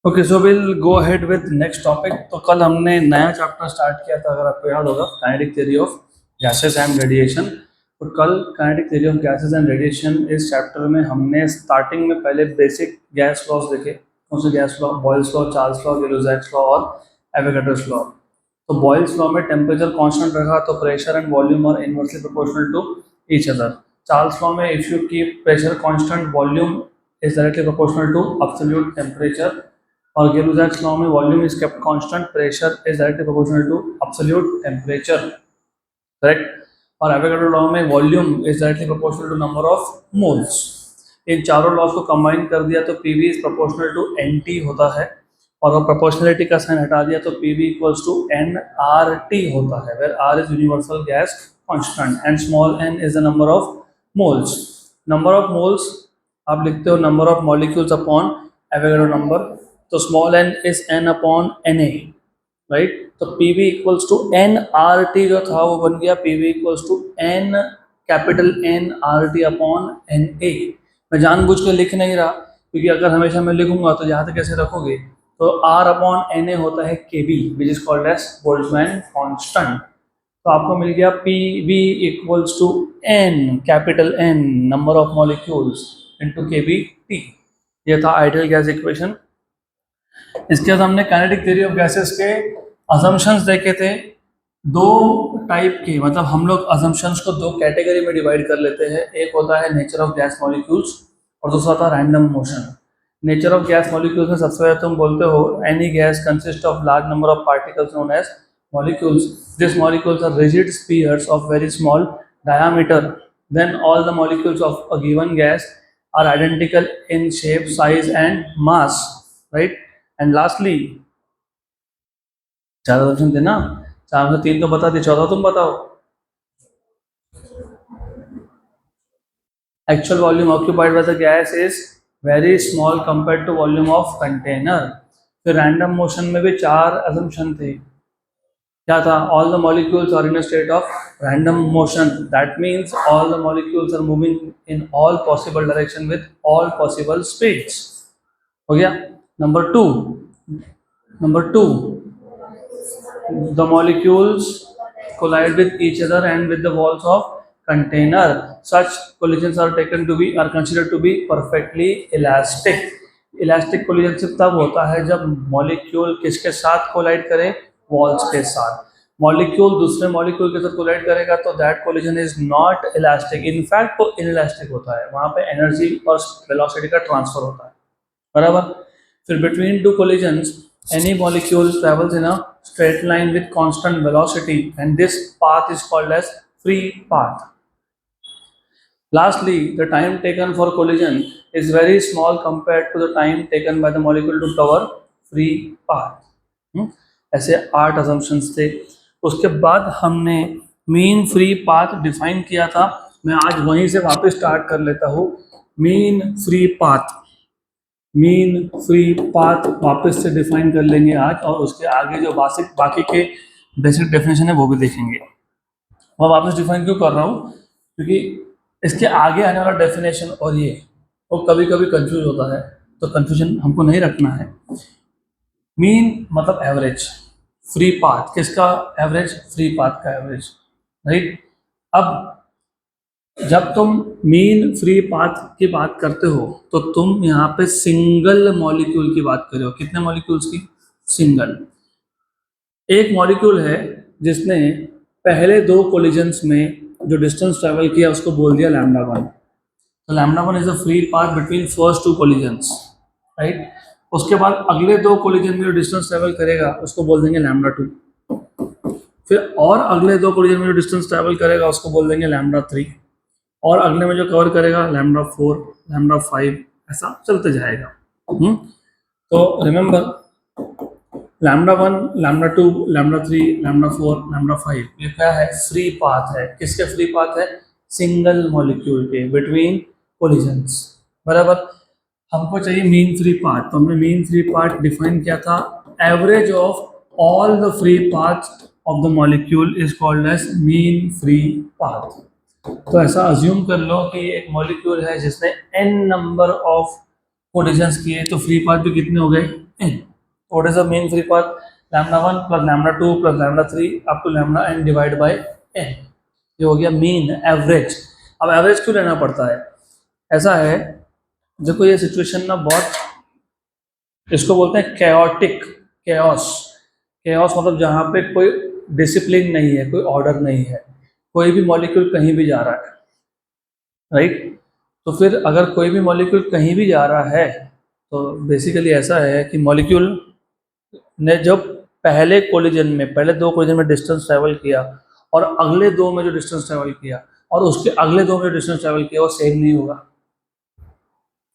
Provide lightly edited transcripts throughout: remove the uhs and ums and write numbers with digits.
Okay so will go ahead with next topic. तो कल हमने नया चैप्टर स्टार्ट किया था, अगर आपको याद होगा, kinetic theory of gases and radiation. तो कल kinetic theory of gases and radiation इस चैप्टर में हमने स्टार्टिंग में पहले बेसिक गैस लॉज देखे। कौन से gas law? Boyle's law, Charles law, Gibbs law और एवोगाड्रोस लॉ। तो बॉयल्स लॉ में टेम्परेचर कांस्टेंट रखा तो pressure and volume are inversely proportional to each other. Charles law में if you keep pressure constant, volume is directly proportional to absolute temperature, और Gibbs law में volume is kept constant, pressure is directly proportional to absolute temperature, correct. और Avogadro law में volume is directly proportional to number of moles. इन चारों laws को combine कर दिया तो PV is proportional to NT होता है, और वो प्रोपोर्शनलिटी का साइन हटा दिया तो पीवी इक्वल्स टू एनआरटी होता है, where R is universal gas constant and small N is the number of moles. Number of moles आप लिखते हो number of molecules upon Avogadro number, तो small N is N upon N A, right. तो P V equals to N R T जो था वो बन गया P V equals to N capital N R T upon N A. मैं जानबूझ के लिख नहीं रहा, क्योंकि अगर हमेशा मैं लिखूंगा तो यहाँ तक कैसे रखोगे, तो आर अपॉन एन ए होता है K B which is called as Boltzmann constant. तो आपको मिल गया P V equals to N capital N number of molecules into K B T. ये था आइडियल गैस इक्वेशन। इसके बाद हमने काइनेटिक थ्योरी ऑफ गैसेस के अजम्पशंस देखे थे, दो टाइप के, मतलब हम लोग अजम्पशंस को दो कैटेगरी में डिवाइड कर लेते हैं। एक होता है नेचर ऑफ गैस मॉलिक्यूल्स और दूसरा होता है random motion. Nature of gas molecules में सबसे पहले तुम बोलते हो any gas consist of large number of particles known as molecules. These molecules are rigid spheres of very small diameter. Then all the molecules of a given gas are identical in shape, size and mass, right? And lastly, चार option थे ना, चार में तीन तो बता दी, चौथा तुम बताओ। Actual volume occupied by the gas is very small compared to volume of container. फिर रैंडम मोशन में भी चार assumption थे। क्या था? all the molecules are in a state of random motion. That means all the molecules are moving in all possible direction with all possible speeds. हो गया। number two, the molecules collide with each other and with the walls of container. Such collisions are considered to be perfectly elastic. Elastic collision सिर्फ तब होता है जब molecule किसके साथ collide करे? वॉल्स के साथ। मॉलिक्यूल दूसरे मॉलिक्यूल के साथ कोलाइड करेगा तो that collision is not elastic, in fact वो इनइलास्टिक होता है, वहां पे एनर्जी और वेलोसिटी का ट्रांसफर होता है, बराबर। फिर between two collisions any molecule travels in a straight line with constant velocity and this path is called as free path. Lastly, the time taken for collision is very small compared to the time taken by the molecule to cover free path. ऐसे 8 assumptions थे। उसके बाद हमने mean free path define किया था। मैं आज वहीं से वापस स्टार्ट कर लेता हूँ। मीन फ्री पाथ वापस से डिफाइन कर लेंगे आज, और उसके आगे जो बाकी के बेसिक डेफिनेशन है वो भी देखेंगे। मैं वापस डिफाइन क्यों कर रहा हूँ? क्योंकि इसके आगे आने वाला डेफिनेशन और ये वो कभी कभी कंफ्यूज होता है, तो कंफ्यूजन हमको नहीं रखना है। मीन मतलब एवरेज, फ्री पाथ किसका एवरेज? फ्री पाथ का एवरेज, राइट। अब जब तुम मीन फ्री पाथ की बात करते हो तो तुम यहाँ पे सिंगल मॉलिक्यूल की बात कर रहे हो। कितने मॉलिक्यूल्स की? सिंगल। एक मॉलिक्यूल है जिसने पहले दो कोलिजन्स में जो डिस्टेंस ट्रेवल किया उसको बोल दिया लैम्डा वन। तो lambda one is a free path between first two collisions, right. उसके बाद अगले दो कोलिजन में जो डिस्टेंस ट्रेवल करेगा उसको बोल देंगे लैम्डा टू। फिर और अगले दो कोलिजन में जो डिस्टेंस ट्रेवल करेगा उसको बोल देंगे लैम्डा थ्री, और अगले में जो कवर करेगा लैम्डा फोर, लैम्डा फाइव, ऐसा चलते जाएगा। तो remember, lambda one, lambda two, lambda three, lambda four, lambda five, ये क्या है? फ्री पाथ है। किसके फ्री पाथ है? सिंगल मॉलिक्यूल के बिटवीन कोलिजन्स, बराबर। हमको चाहिए मीन फ्री पाथ, तो हमने मीन फ्री पाथ डिफाइन किया था, average of all the free path of the molecule is called as mean free path. तो ऐसा अज्यूम कर लो कि एक मॉलिक्यूल है जिसने n नंबर ऑफ कोलिजन्स किए, तो फ्री पाथ भी कितने हो गए? n। What is the mean free path? Lambda 1 plus lambda 2 plus lambda 3 up to lambda n divide by n। ये हो गया मीन, एवरेज। अब एवरेज क्यों लेना पड़ता है? ऐसा है, देखो ये सिचुएशन ना बहुत, इसको बोलते हैं कैओटिक, कैओस। कैओस मतलब जहाँ पे कोई डिसिप्लिन नहीं है, कोई ऑर्डर नहीं है, कोई भी मॉलिक्यूल कहीं भी जा रहा है, राइट? तो फिर अगर कोई भी मॉलिक्यूल कहीं भी जा रहा है तो बेसिकली ऐसा है कि मॉलिक्यूल ने जब पहले कोलिजन में, पहले दो कोलिजन में डिस्टेंस ट्रेवल किया और अगले दो में जो डिस्टेंस ट्रेवल किया और उसके अगले दो में जो डिस्टेंस ट्रेवल किया वो सेम नहीं होगा।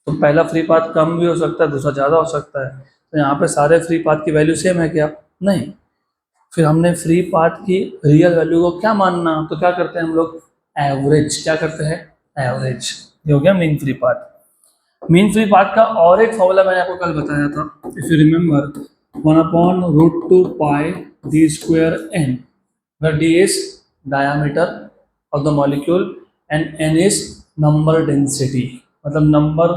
तो पहला फ्री पाथ कम भी हो सकता है, दूसरा ज़्यादा हो सकता है। तो यहाँ पे सारे फ्री पाथ की वैल्यू सेम है क्या? नहीं। फिर हमने फ्री पाथ की रियल वैल्यू को क्या मानना, तो क्या करते हैं हम लोग? एवरेज। क्या करते हैं? एवरेज। ये हो गया mean free path. Mean free path का और एक फॉर्मूला मैंने आपको कल बताया था, if you remember, 1/√2 pi d square n, where d is diameter of the molecule and n is number density, मतलब number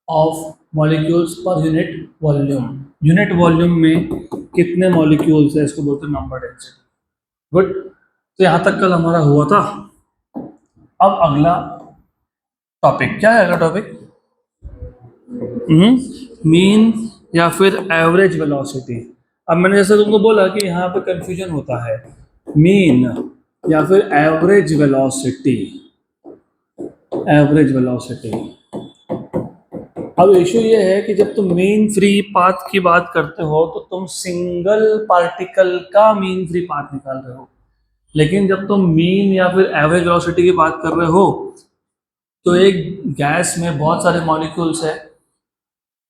of molecules per unit volume. Unit volume में कितने मॉलिक्यूल्स है इसको बोलते हैं नंबर डेंसिटी। गुड। तो यहाँ तक कल हमारा हुआ था। अब अगला टॉपिक क्या है? अगला टॉपिक मीन या फिर एवरेज वेलोसिटी। अब मैंने जैसे तुमको बोला कि यहाँ पे कंफ्यूजन होता है, मीन या फिर एवरेज वेलोसिटी। Average velocity. अब इशू ये है कि जब तुम मीन फ्री पाथ की बात करते हो तो तुम सिंगल पार्टिकल का मीन फ्री पाथ निकाल रहे हो, लेकिन जब तुम मीन या फिर एवरेज वेलोसिटी की बात कर रहे हो तो एक गैस में बहुत सारे मॉलिक्यूल्स है,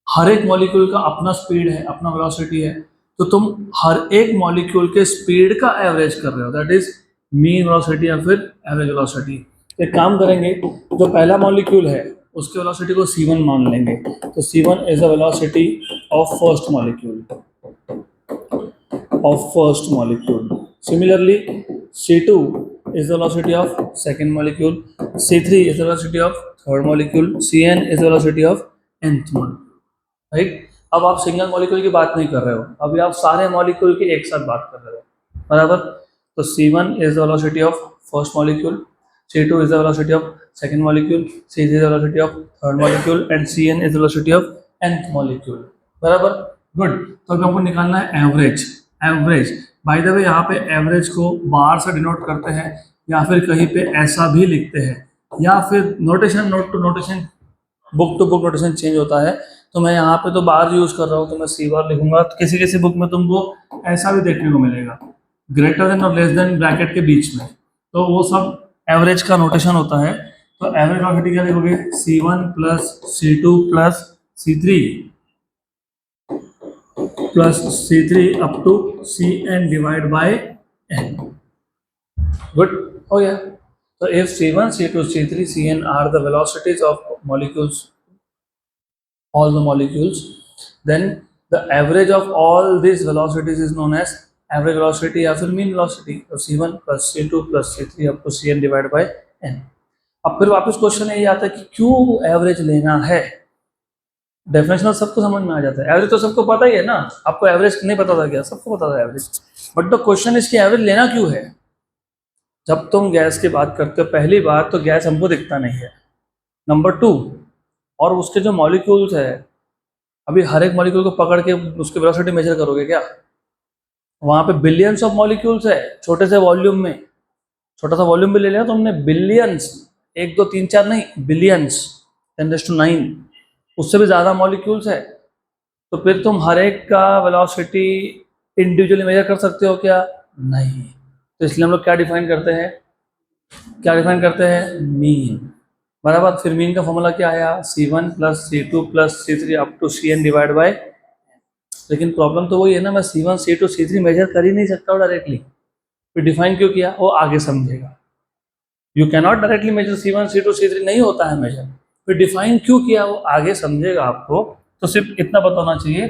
हर एक मॉलिक्यूल का अपना स्पीड है, अपना वेलोसिटी है, तो तुम हर एक मॉलिक्यूल के स्पीड का एवरेज कर रहे हो, दैट इज मीन वेलोसिटी या फिर एवरेज वेलोसिटी। एक काम करेंगे, जो पहला मॉलिक्यूल है उसके वेलोसिटी को c1 मान लेंगे, तो c1 is the velocity of first molecule, Similarly, c2 is the velocity of second molecule, c3 is the velocity of third molecule, cn is the velocity of nth molecule, right? अब आप single molecule की बात नहीं कर रहे हो, अभी आप सारे मॉलिक्यूल की एक साथ बात कर रहे हो, बराबर? तो c1 is the velocity of first molecule, c2 is the velocity of second molecule, c3 is the velocity of third molecule and cn is the velocity of nth molecule, बराबर? गुड। तो अभी हमको निकालना है average. Average, by the way, यहाँ पे average को बार से डिनोट करते हैं या फिर कहीं पे ऐसा भी लिखते हैं, या फिर notation, note to notation, book to book notation change होता है। तो मैं यहाँ पे तो बार यूज कर रहा हूँ तो मैं सी बार लिखूंगा, तो किसी किसी बुक में तुमको ऐसा भी देखने को मिलेगा, ग्रेटर देन और लेस देन ब्रैकेट के बीच में, तो वो सब एवरेज का नोटेशन होता है। तो एवरेज वेलोसिटी क्या लिखोगे? c1 plus c2 plus c3 plus c3 up to cn divide by n। Good, हो गया। So if c1, c2, c3, cn are the velocities of molecules, all the molecules, then the average of all these velocities is known as average velocity या फिर mean velocity। तो c1 plus c2 plus c3 up to cn divided by n। अब फिर वापस question यही आता है कि क्यों एवरेज लेना है? डेफिनेशन सबको समझ में आ जाता है, एवरेज तो सबको पता ही है ना, आपको एवरेज नहीं पता था क्या? सबको पता था एवरेज, बट द क्वेश्चन इसकी एवरेज लेना क्यों है? जब तुम गैस की बात करते हो, पहली बात तो गैस हमको दिखता नहीं है, नंबर 2, और उसके जो मॉलिक्यूल्स है, अभी हर एक मॉलिक्यूल को पकड़ के उसकी वेलोसिटी मेजर करोगे क्या? वहाँ पे बिलियंस ऑफ मॉलिक्यूल्स है छोटे से वॉल्यूम में, छोटा सा वॉल्यूम भी ले लिया तो हमने, बिलियंस, 1 2 3 4 नहीं, बिलियंस, 10⁹, उससे भी ज़्यादा मॉलिक्यूल्स है। तो फिर तुम हर एक का वेलोसिटी इंडिविजुअली मेजर कर सकते हो क्या? नहीं। तो इसलिए हम लोग क्या डिफाइन करते हैं? क्या डिफाइन करते हैं? मीन, बराबर। फिर मीन का फॉर्मूला क्या आया? c1 plus c2 plus c3 up to cn divide by. लेकिन प्रॉब्लम तो वही है ना, मैं c1 c2 c3 मेजर कर ही नहीं सकता हूँ डायरेक्टली। फिर डिफाइन क्यों किया? वो आगे समझेगा। You cannot directly measure c1 c2 c3, नहीं होता है मेजर। फिर डिफाइन क्यों किया वो आगे समझेगा आपको, तो सिर्फ इतना बताना चाहिए,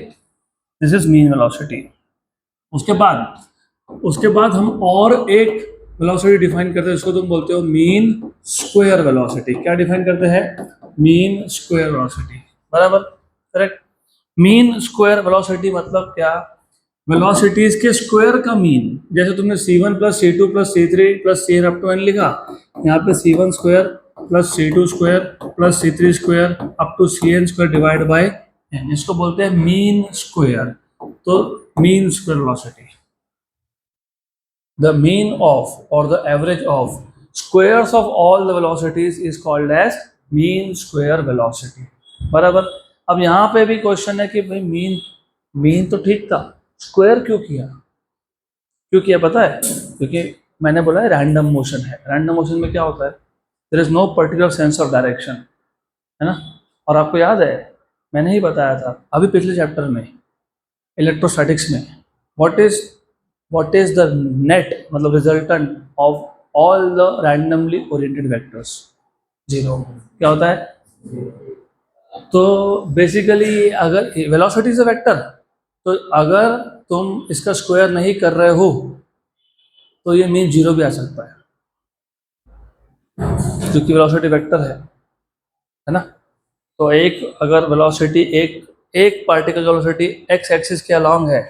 दिस इज मीन वेलोसिटी। उसके बाद हम और एक वेलोसिटी डिफाइन करते हैं, इसको तुम बोलते हो मीन स्क्वायर वेलोसिटी। क्या डिफाइन करते हैं? मीन स्क्वायर वेलोसिटी, बराबर, करेक्ट। मीन स्क्वायर वेलोसिटी मतलब क्या? वेलोसिटीज के स्क्वायर का मीन। जैसे तुमने c1 plus c2 plus c3 plus cn up to n लिखा, यहाँ पे c1 square plus c2 square plus c3 square up to cn square divide by n, इसको बोलते हैं मीन स्क्वायर। तो mean square velocity, the mean of or the average of squares of all the velocities is called as mean square velocity। बराबर। अब यहाँ पे भी question है कि भाई मीन तो ठीक था, स्क्वायर क्यों किया? क्यों किया पता है? क्योंकि मैंने बोला है रैंडम मोशन है। रैंडम मोशन में क्या होता है? There is no particular sense of direction, है ना। और आपको याद है मैंने ही बताया था अभी पिछले चैप्टर में इलेक्ट्रोस्टैटिक्स में, व्हाट इज द नेट मतलब resultant of all the randomly oriented vectors? Zero. क्या होता है? तो बेसिकली अगर वेलोसिटी इज अ वेक्टर, तो अगर तुम इसका स्क्वायर नहीं कर रहे हो तो ये मीन जीरो भी आ सकता है, क्योंकि वेलोसिटी वेक्टर है ना। तो एक अगर वेलोसिटी एक पार्टिकल वेलोसिटी एक्स एक्सिस के अलोंग है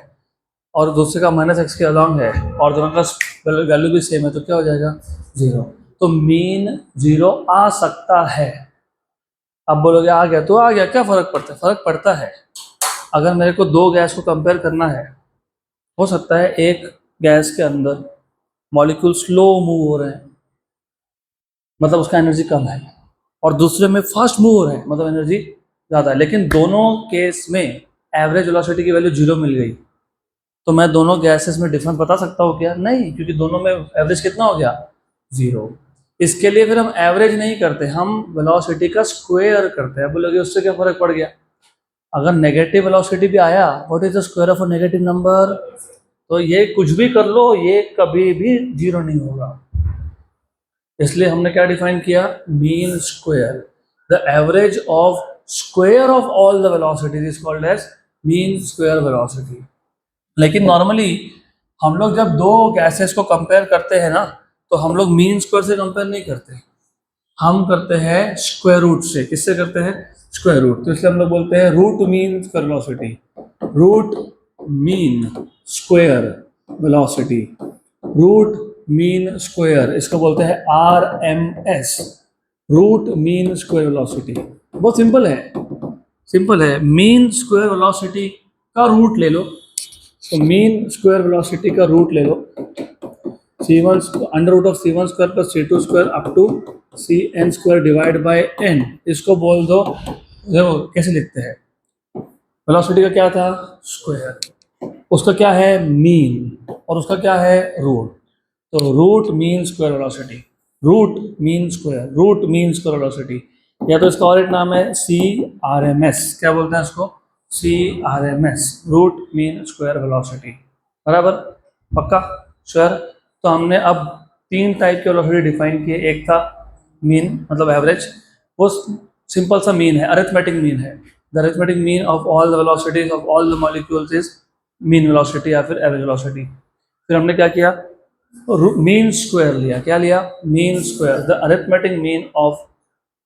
और दूसरे का माइनस एक्स के अलोंग है और दोनों का वैल्यू भी सेम है, तो क्या हो जाएगा? जीरो। तो मीन जीरो आ सकता है। अब बोलोगे आ गया तो आ गया, क्या फर्क पड़ता है? फर्क पड़ता है। अगर मेरे को दो गैस को कंपेयर करना है, हो सकता है एक गैस के अंदर मॉलिक्यूल स्लो मूव हो रहे हैं, मतलब उसका एनर्जी कम है, और दूसरे में फास्ट मूव हो रहे हैं, मतलब एनर्जी ज़्यादा है। लेकिन दोनों केस में एवरेज वेलोसिटी की वैल्यू जीरो मिल गई, तो मैं दोनों गैसेस में डिफरेंस बता सकता हूँ क्या? नहीं, क्योंकि दोनों में एवरेज कितना हो गया? जीरो। इसके लिए फिर हम एवरेज नहीं करते, हम वेलोसिटी का स्क्वायर करते हैं। बोलोगे उससे क्या फर्क पड़ गया? अगर नेगेटिव वेलोसिटी भी आया, what is the square of a negative number? तो ये कुछ भी कर लो, ये कभी भी जीरो नहीं होगा। इसलिए हमने क्या डिफाइन किया? Mean square, the average of square of all the velocities is called as mean square velocity. लेकिन नॉर्मली हम लोग जब दो गैसेस को कंपेयर करते हैं ना, तो हम लोग मीन स्क्वायर से कंपेयर नहीं करते, हम करते हैं स्क्वायर रूट से। किससे करते हैं? Square root. तो इसलिए हम लोग बोलते हैं root mean square velocity, root mean square velocity, root mean square, इसको बोलते हैं RMS, root mean square velocity. बहुत सिंपल है, सिंपल है। मीन स्क्वायर वेलोसिटी का रूट ले लो, तो मीन स्क्वायर वेलोसिटी का रूट ले लो, c1 under root of c1 square plus c2 square up to cn square divide by n। इसको बोल दो, देखो कैसे लिखते हैं। वेलोसिटी का क्या था? स्क्वायर, उसका क्या है? मीन, और उसका क्या है? रूट। तो root mean square velocity, root mean square, root mean square velocity, या तो इसका और एक नाम है CRMS। क्या बोलते हैं इसको? CRMS, root mean square velocity. बराबर? पक्का? श्योर? तो हमने अब तीन टाइप के वेलोसिटी डिफाइन किए। एक था मीन मतलब एवरेज, वो सिंपल सा मीन है, अरिथमेटिक मीन है। The arithmetic mean of all the velocities of all the molecules is mean velocity या फिर एवरेज वेलोसिटी। फिर हमने क्या किया? मीन स्क्वायर लिया। क्या लिया? Mean square, the arithmetic mean of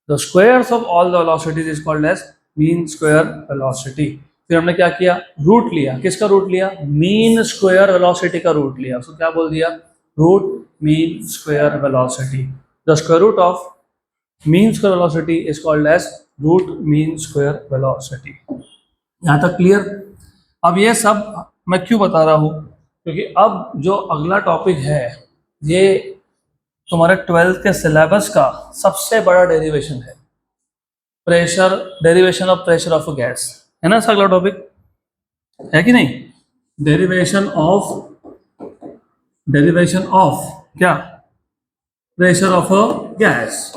the squares of all the velocities is called as mean square velocity. फिर हमने क्या किया? रूट लिया। किसका रूट लिया? मीन स्क्वायर वेलोसिटी का रूट लिया। उसको क्या बोल दिया? Root mean square velocity. The square root of mean square velocity is called as root mean square velocity. यहाँ तक क्लियर? अब ये सब मैं क्यों बता रहा हूँ? क्योंकि अब जो अगला टॉपिक है ये तुम्हारे 12th के सिलेबस का सबसे बड़ा डेरिवेशन है, pressure, derivation of pressure of a gas, है ना। अगला टॉपिक है कि नहीं? डेरिवेशन ऑफ क्या? Pressure of a gas,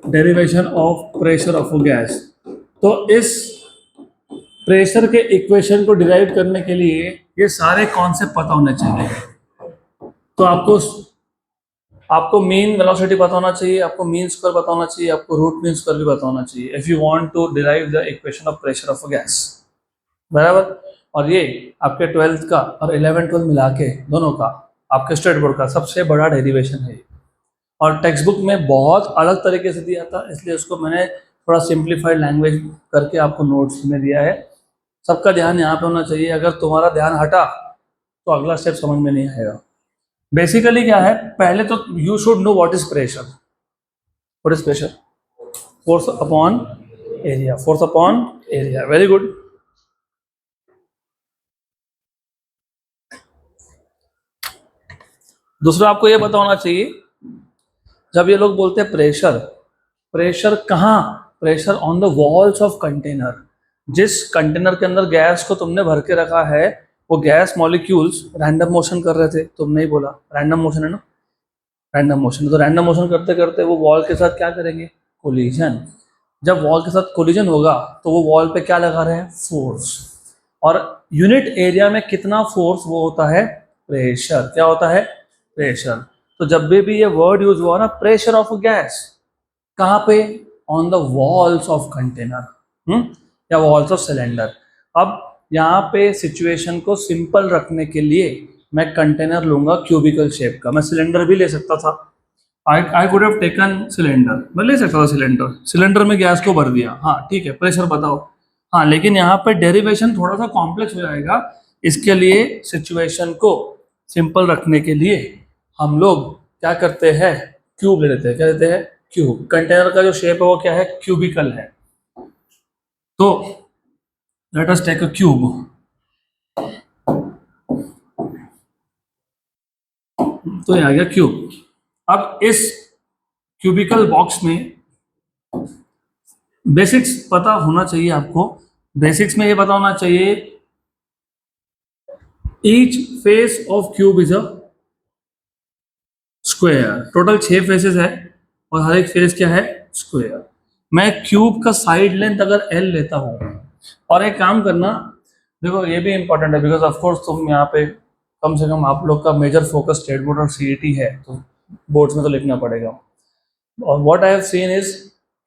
derivation of pressure of a gas. तो इस प्रेशर के इक्वेशन को डिराइव करने के लिए ये सारे कॉन्सेप्ट पता होने चाहिए। तो आपको मीन वेलोसिटी पता होना चाहिए, आपको मीन स्क्वायर पता होना चाहिए, आपको रूट मीन स्क्वायर भी पता होना चाहिए if you want to derive the equation of pressure of a gas. बराबर? और ये आपके 12th का और 11th-12 मिला के दोनों का आपके स्टेट बोर्ड का सबसे बड़ा डेरिवेशन है। और टेक्स्ट बुक में बहुत अलग तरीके से दिया था, इसलिए उसको मैंने थोड़ा सिंप्लीफाइड लैंग्वेज करके आपको नोट्स में दिया है। सबका ध्यान यहाँ पे होना चाहिए। अगर तुम्हारा ध्यान हटा तो अगला स्टेप समझ में नहीं आएगा। बेसिकली क्या है, पहले तो you should know what is pressure. What is pressure? Force upon area. Force upon area, very good. दूसरा आपको ये पता होना चाहिए, जब ये लोग बोलते हैं प्रेशर, प्रेशर कहाँ? Pressure on the walls of container. जिस कंटेनर के अंदर गैस को तुमने भर के रखा है, वो गैस मॉलिक्यूल्स रैंडम मोशन कर रहे थे, तुमने ही बोला रैंडम मोशन है ना, रैंडम मोशन। तो रैंडम मोशन करते करते वो वॉल के साथ क्या करेंगे? कोलिजन। जब वॉल के साथ कोलिजन होगा तो वो वॉल पे क्या लगा रहे हैं? फोर्स। और यूनिट एरिया में कितना फोर्स वो होता है? प्रेशर। क्या होता है? प्रेशर। तो जब भी ये वर्ड यूज हुआ ना, प्रेशर ऑफ गैस, कहाँ पे? On the walls of container या वॉल्स ऑफ सिलेंडर। अब यहाँ पे सिचुएशन को सिंपल रखने के लिए मैं कंटेनर लूंगा क्यूबिकल शेप का। मैं सिलेंडर भी ले सकता था, I could have taken cylinder, मैं ले सकता था सिलेंडर। सिलेंडर में गैस को भर दिया, हाँ ठीक है, प्रेशर बताओ। हाँ, लेकिन यहाँ पे डेरिवेशन थोड़ा सा कॉम्प्लेक्स हो जाएगा। इसके लिए सिचुएशन को सिंपल रखने के लिए हम लोग क्या करते हैं? क्यूब ले लेते हैं। क्या लेते हैं? क्यूब। कंटेनर का जो शेप है वो क्या है? क्यूबिकल है। तो let us take a cube. तो ये आ गया क्यूब। अब इस क्यूबिकल बॉक्स में बेसिक्स पता होना चाहिए आपको। बेसिक्स में ये पता होना चाहिए, each face of cube is a square. Total 6 faces है और हर एक फेस क्या है? स्क्वायर। मैं क्यूब का साइड लेंथ अगर एल लेता हूँ, और एक काम करना, देखो ये भी इंपॉर्टेंट है, बिकॉज ऑफ कोर्स तुम यहाँ पे कम से कम आप लोग का मेजर फोकस स्टेट बोर्ड और सीईटी है, तो बोर्ड्स में तो लिखना पड़ेगा। और what I have seen is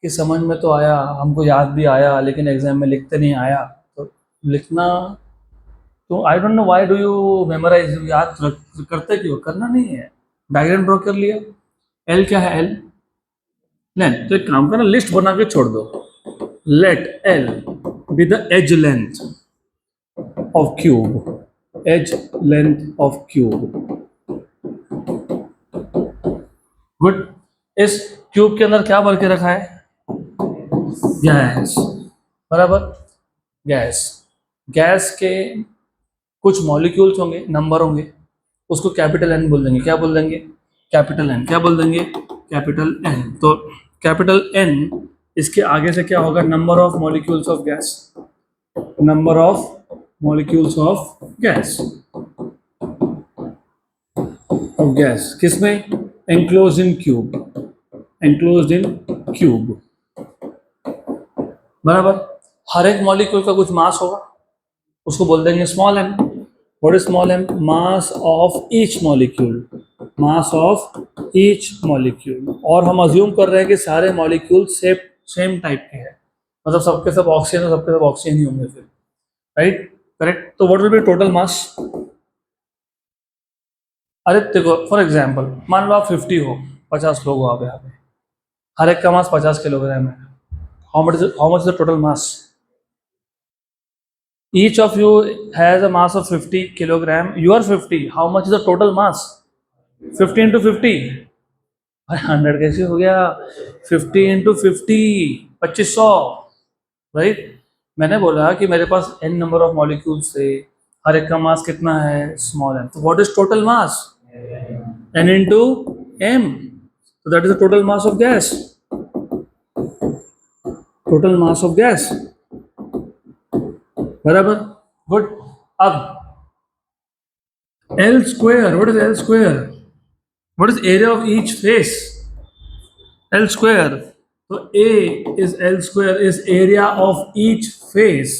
कि समझ में तो आया, हमको याद भी आया, लेकिन एग्जाम में लिखते नहीं आया। तो लिखना तो I don't know why do you memorise, याद करते क्यों? करना नहीं है। डायग्राम ड्रॉ कर लिया। एल क्या है? L length. तो एक काम करना, लिस्ट बना के छोड़ दो। Let L be the edge length of cube. Edge length of cube. Good. इस क्यूब के अंदर क्या भर के रखा है? गैस। बराबर, गैस। गैस के कुछ मॉलिक्यूल्स होंगे, नंबर होंगे, उसको कैपिटल एन बोल देंगे। क्या बोल देंगे? Capital N. क्या बोल देंगे? Capital N. तो कैपिटल एन, इसके आगे से क्या होगा? Number of molecules of gas. Number of molecules of gas, of gas किसमें? Enclose in cube. Enclose in cube. बराबर। हर एक मॉलिक्यूल का कुछ मास होगा, उसको बोल देंगे small M. What is small M? Mass of each molecule. Mass of each molecule. और हम अज्यूम कर रहे हैं कि सारे मॉलिक्यूल सेम टाइप के हैं, मतलब सबके सब ऑक्सीजन और सबके सब ऑक्सीजन ही होंगे फिर, राइट? करेक्ट। तो what will be total mass? अरे देखो, फॉर एग्जाम्पल मान लो आप 50 हो, 50 लोग हो आप यहाँ पे, हर एक का मास 50 किलोग्राम है। How much is the total mass? Each of you has a mass of 50 kilogram. You are 50. How much is the total mass? 50 into 50. 100 कैसे हो गया? 50 into 50, 2500, राइट? मैंने बोला कि मेरे पास n नंबर ऑफ मॉलिक्यूल्स थे, हर एक का मास कितना है? Small m। तो what is total mass? n into m. So that is the total mass of gas. Total mass of gas. बराबर। गुड। अब L square, what is L square? What is area of each face? L square. तो A is L square is area of each face.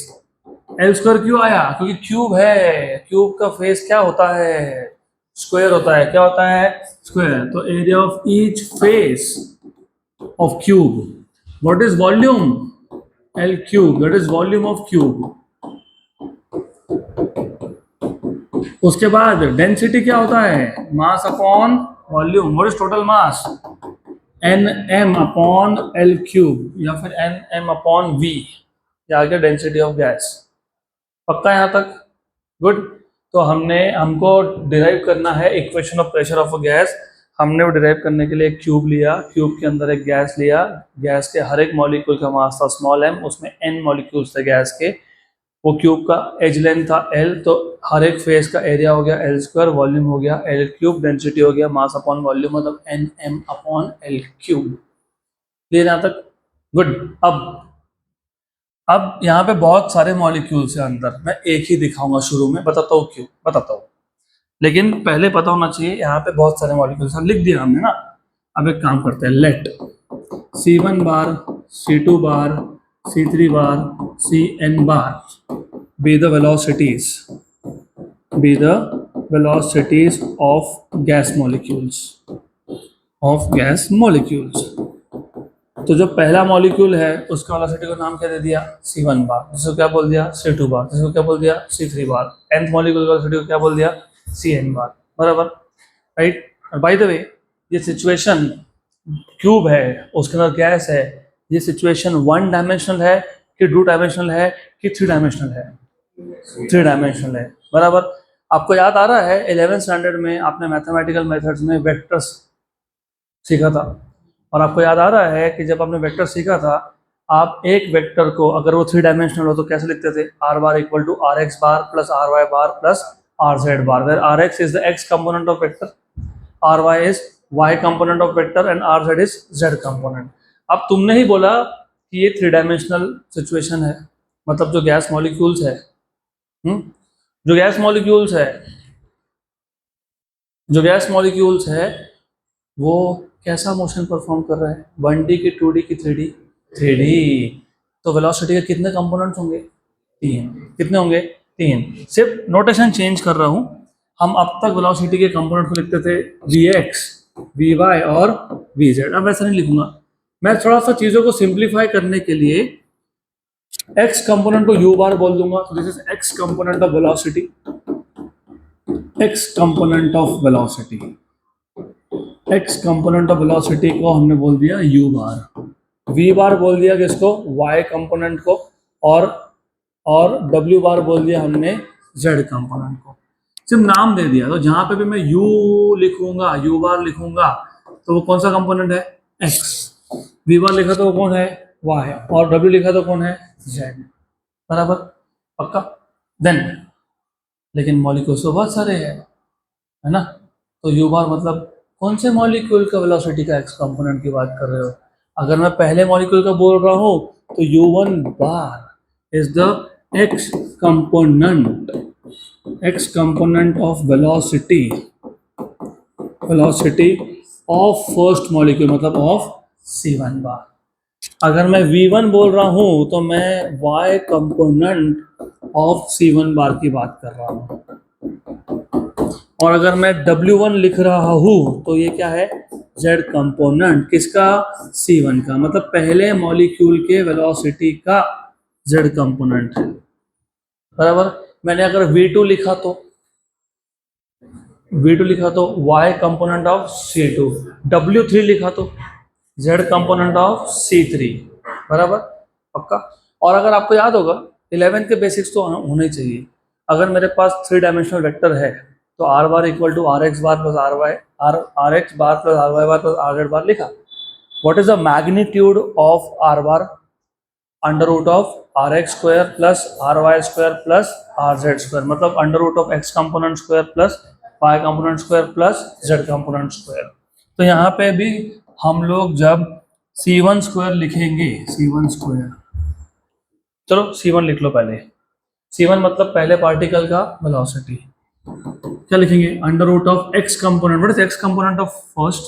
L square क्यों आया? क्योंकि cube है, cube का face क्या होता है? स्क्वायर होता है। क्या होता है? स्क्वायर। तो area of each face of cube. What is volume? L cube, that is volume of cube. उसके बाद डेंसिटी क्या होता है? Mass upon volume. What is total mass? N M upon L cube, या फिर एन एम अपॉन वी। ये आ गया density of gas. पक्का यहाँ तक? गुड। तो हमको डिराइव करना है equation of pressure of a gas. हमने वो डिराइव करने के लिए एक क्यूब लिया, क्यूब के अंदर एक गैस लिया, गैस के हर एक मॉलिक्यूल का मास था स्मॉल m, उसमें n मॉलिक्यूल्स थे गैस के। वो क्यूब का एज लेंथ था l, तो हर एक फेस का एरिया हो गया l स्क्वायर, वॉल्यूम हो गया l क्यूब, डेंसिटी हो गया मास अपॉन वॉल्यूम, मतलब nm upon l cube. Clear यहाँ तक? गुड। अब यहाँ पे बहुत सारे मॉलिक्यूल्स हैं अंदर, मैं एक ही दिखाऊंगा शुरू में, बताता हूँ क्यों, बताता हूँ। लेकिन पहले पता होना चाहिए यहाँ पे बहुत सारे मॉलिक्यूल्स हैं, लिख दिया हमने ना। अब एक काम करते हैं, let C1 bar, C2 bar, C3 bar, Cn bar be the velocities, be the velocities of gas molecules, of gas molecules। तो जो पहला मॉलिक्यूल है उसका वेलोसिटी को नाम क्या दे दिया? C1 बार, जिसको क्या बोल दिया? C2 बार, जिसको क्या बोल दिया? C3 बार। nth मॉलिक्यूल का वेलोसिटी को क्या बोल दिया? Cn बार। बराबर, राइट। और बाय द वे, ये सिचुएशन क्यूब है, उसके अंदर गैस है, ये सिचुएशन 1 डायमेंशनल है कि 2 डायमेंशनल है कि 3 डायमेंशनल है? 3 डायमेंशनल है। बराबर। आपको याद आ रहा है 11th स्टैंडर्ड में आपने मैथमेटिकल मेथड्स में वेक्टर्स सीखा था, और आपको याद आ रहा है कि जब आपने वेक्टर सीखा था, आप एक वेक्टर को अगर वो 3 डायमेंशनल हो तो कैसे लिखते थे? R bar equal to R X bar plus R Y bar plus R Z bar, where R X is the X component of vector, R Y is Y component of vector and R Z is Z component. अब तुमने ही बोला कि ये 3 dimensional situation है, मतलब जो gas molecules है, जो गैस मॉलिक्यूल्स है, जो गैस मॉलिक्यूल्स है वो कैसा मोशन परफॉर्म कर रहा है? 1D की, 2D की, 3D? 3D। तो वेलोसिटी के कितने कंपोनेंट्स होंगे? 3। कितने होंगे? 3। सिर्फ नोटेशन चेंज कर रहा हूँ। हम अब तक वेलोसिटी के कंपोनेंट को लिखते थे Vx, Vy और Vz। अब वैसा नहीं लिखूंगा मैं, थोड़ा सा चीज़ों को सिंप्लीफाई करने के लिए x कंपोनेंट को u बार बोल दूंगा। तो this is x component of velocity, x component of velocity, x component of velocity को हमने बोल दिया u बार, v बार बोल दिया किसको? y कंपोनेंट को, और w बार बोल दिया हमने z कंपोनेंट को। सिर्फ नाम दे दिया। तो जहां पे भी मैं u लिखूंगा, u बार लिखूंगा, तो वो कौन सा कंपोनेंट है? x। v बार लिखा तो वो कौन है? y। और w लिखा तो कौन है? z। बराबर, पक्का? देन लेकिन मॉलिक्यूल्स तो बहुत सारे हैं, है ना? तो u बार मतलब कौन से मॉलिक्यूल का वेलोसिटी का x कंपोनेंट की बात कर रहे हो? अगर मैं पहले मॉलिक्यूल का बोल रहा हूँ तो u1 bar is the x component of velocity, velocity of first molecule, मतलब ऑफ C1 बार। अगर मैं V1 बोल रहा हूँ तो मैं y कंपोनेंट ऑफ C1 बार की बात कर रहा हूँ, और अगर मैं W1 लिख रहा हूँ तो ये क्या है? Z कंपोनेंट किसका? C1 का, मतलब पहले मॉलिक्यूल के वेलोसिटी का Z कंपोनेंट है। बराबर। मैंने अगर V2 लिखा तो Y component of C2, W3 लिखा तो Z कंपोनेंट ऑफ C3। बराबर, पक्का? और अगर आपको याद होगा 11th के बेसिक्स तो होने ही चाहिए। अगर मेरे पास 3 डायमेंशनल वेक्टर है तो R bar equal to R X bar plus R Y, R X bar plus R Y bar plus R Z bar लिखा। What is the magnitude of R bar? Under root of R X square plus R Y square plus R Z square, मतलब under root of X component square plus Y component square plus Z component square. तो यहाँ पे भी हम लोग जब C1 square लिखेंगे, C1 square, चलो C1 लिख लो पहले। C1 मतलब पहले पार्टिकल का वेलोसिटी, क्या लिखेंगे? Under root of X component, what is X component of first?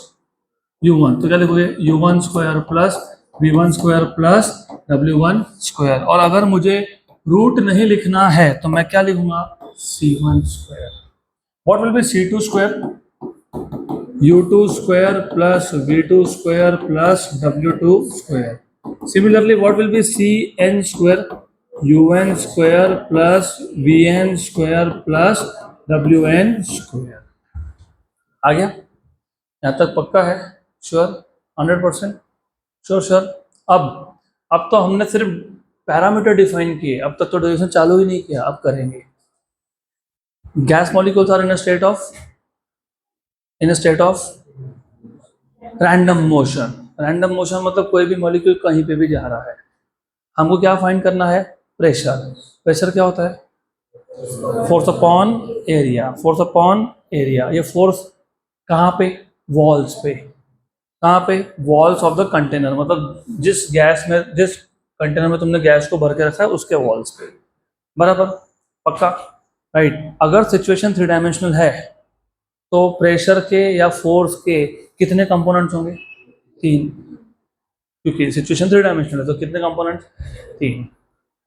u1, तो क्या लिखोगे? u1 square plus v1 square plus w1 square. और अगर मुझे रूट नहीं लिखना है तो मैं क्या लिखूंगा? C1 square. What will be C2 square? u2 square plus v2 square plus w2 square. Similarly what will be Cn square? un square plus vn square plus wn square. आ गया? यहाँ तक पक्का है? श्योर? 100%? श्योर? अब तो हमने सिर्फ पैरामीटर डिफाइन किए, अब तक तो डेरिवेशन चालू ही नहीं किया, अब करेंगे। Gas molecules are in a state of random motion. Random motion मतलब कोई भी मॉलिक्यूल कहीं पे भी जा रहा है। हमको क्या फाइंड करना है? प्रेशर। प्रेशर क्या होता है? Force upon area. Force upon area. ये फोर्स कहाँ पे? वॉल्स पे। कहाँ पे? वॉल्स ऑफ द कंटेनर, मतलब जिस गैस में, जिस कंटेनर में तुमने गैस को भर के रखा है उसके वॉल्स पे। बराबर? पक्का? राइट। अगर सिचुएशन थ्री डायमेंशनल है तो प्रेशर के या फोर्स के कितने कंपोनेंट्स होंगे? 3, क्योंकि सिचुएशन थ्री डायमेंशनल है तो कितने कंपोनेंट्स? 3।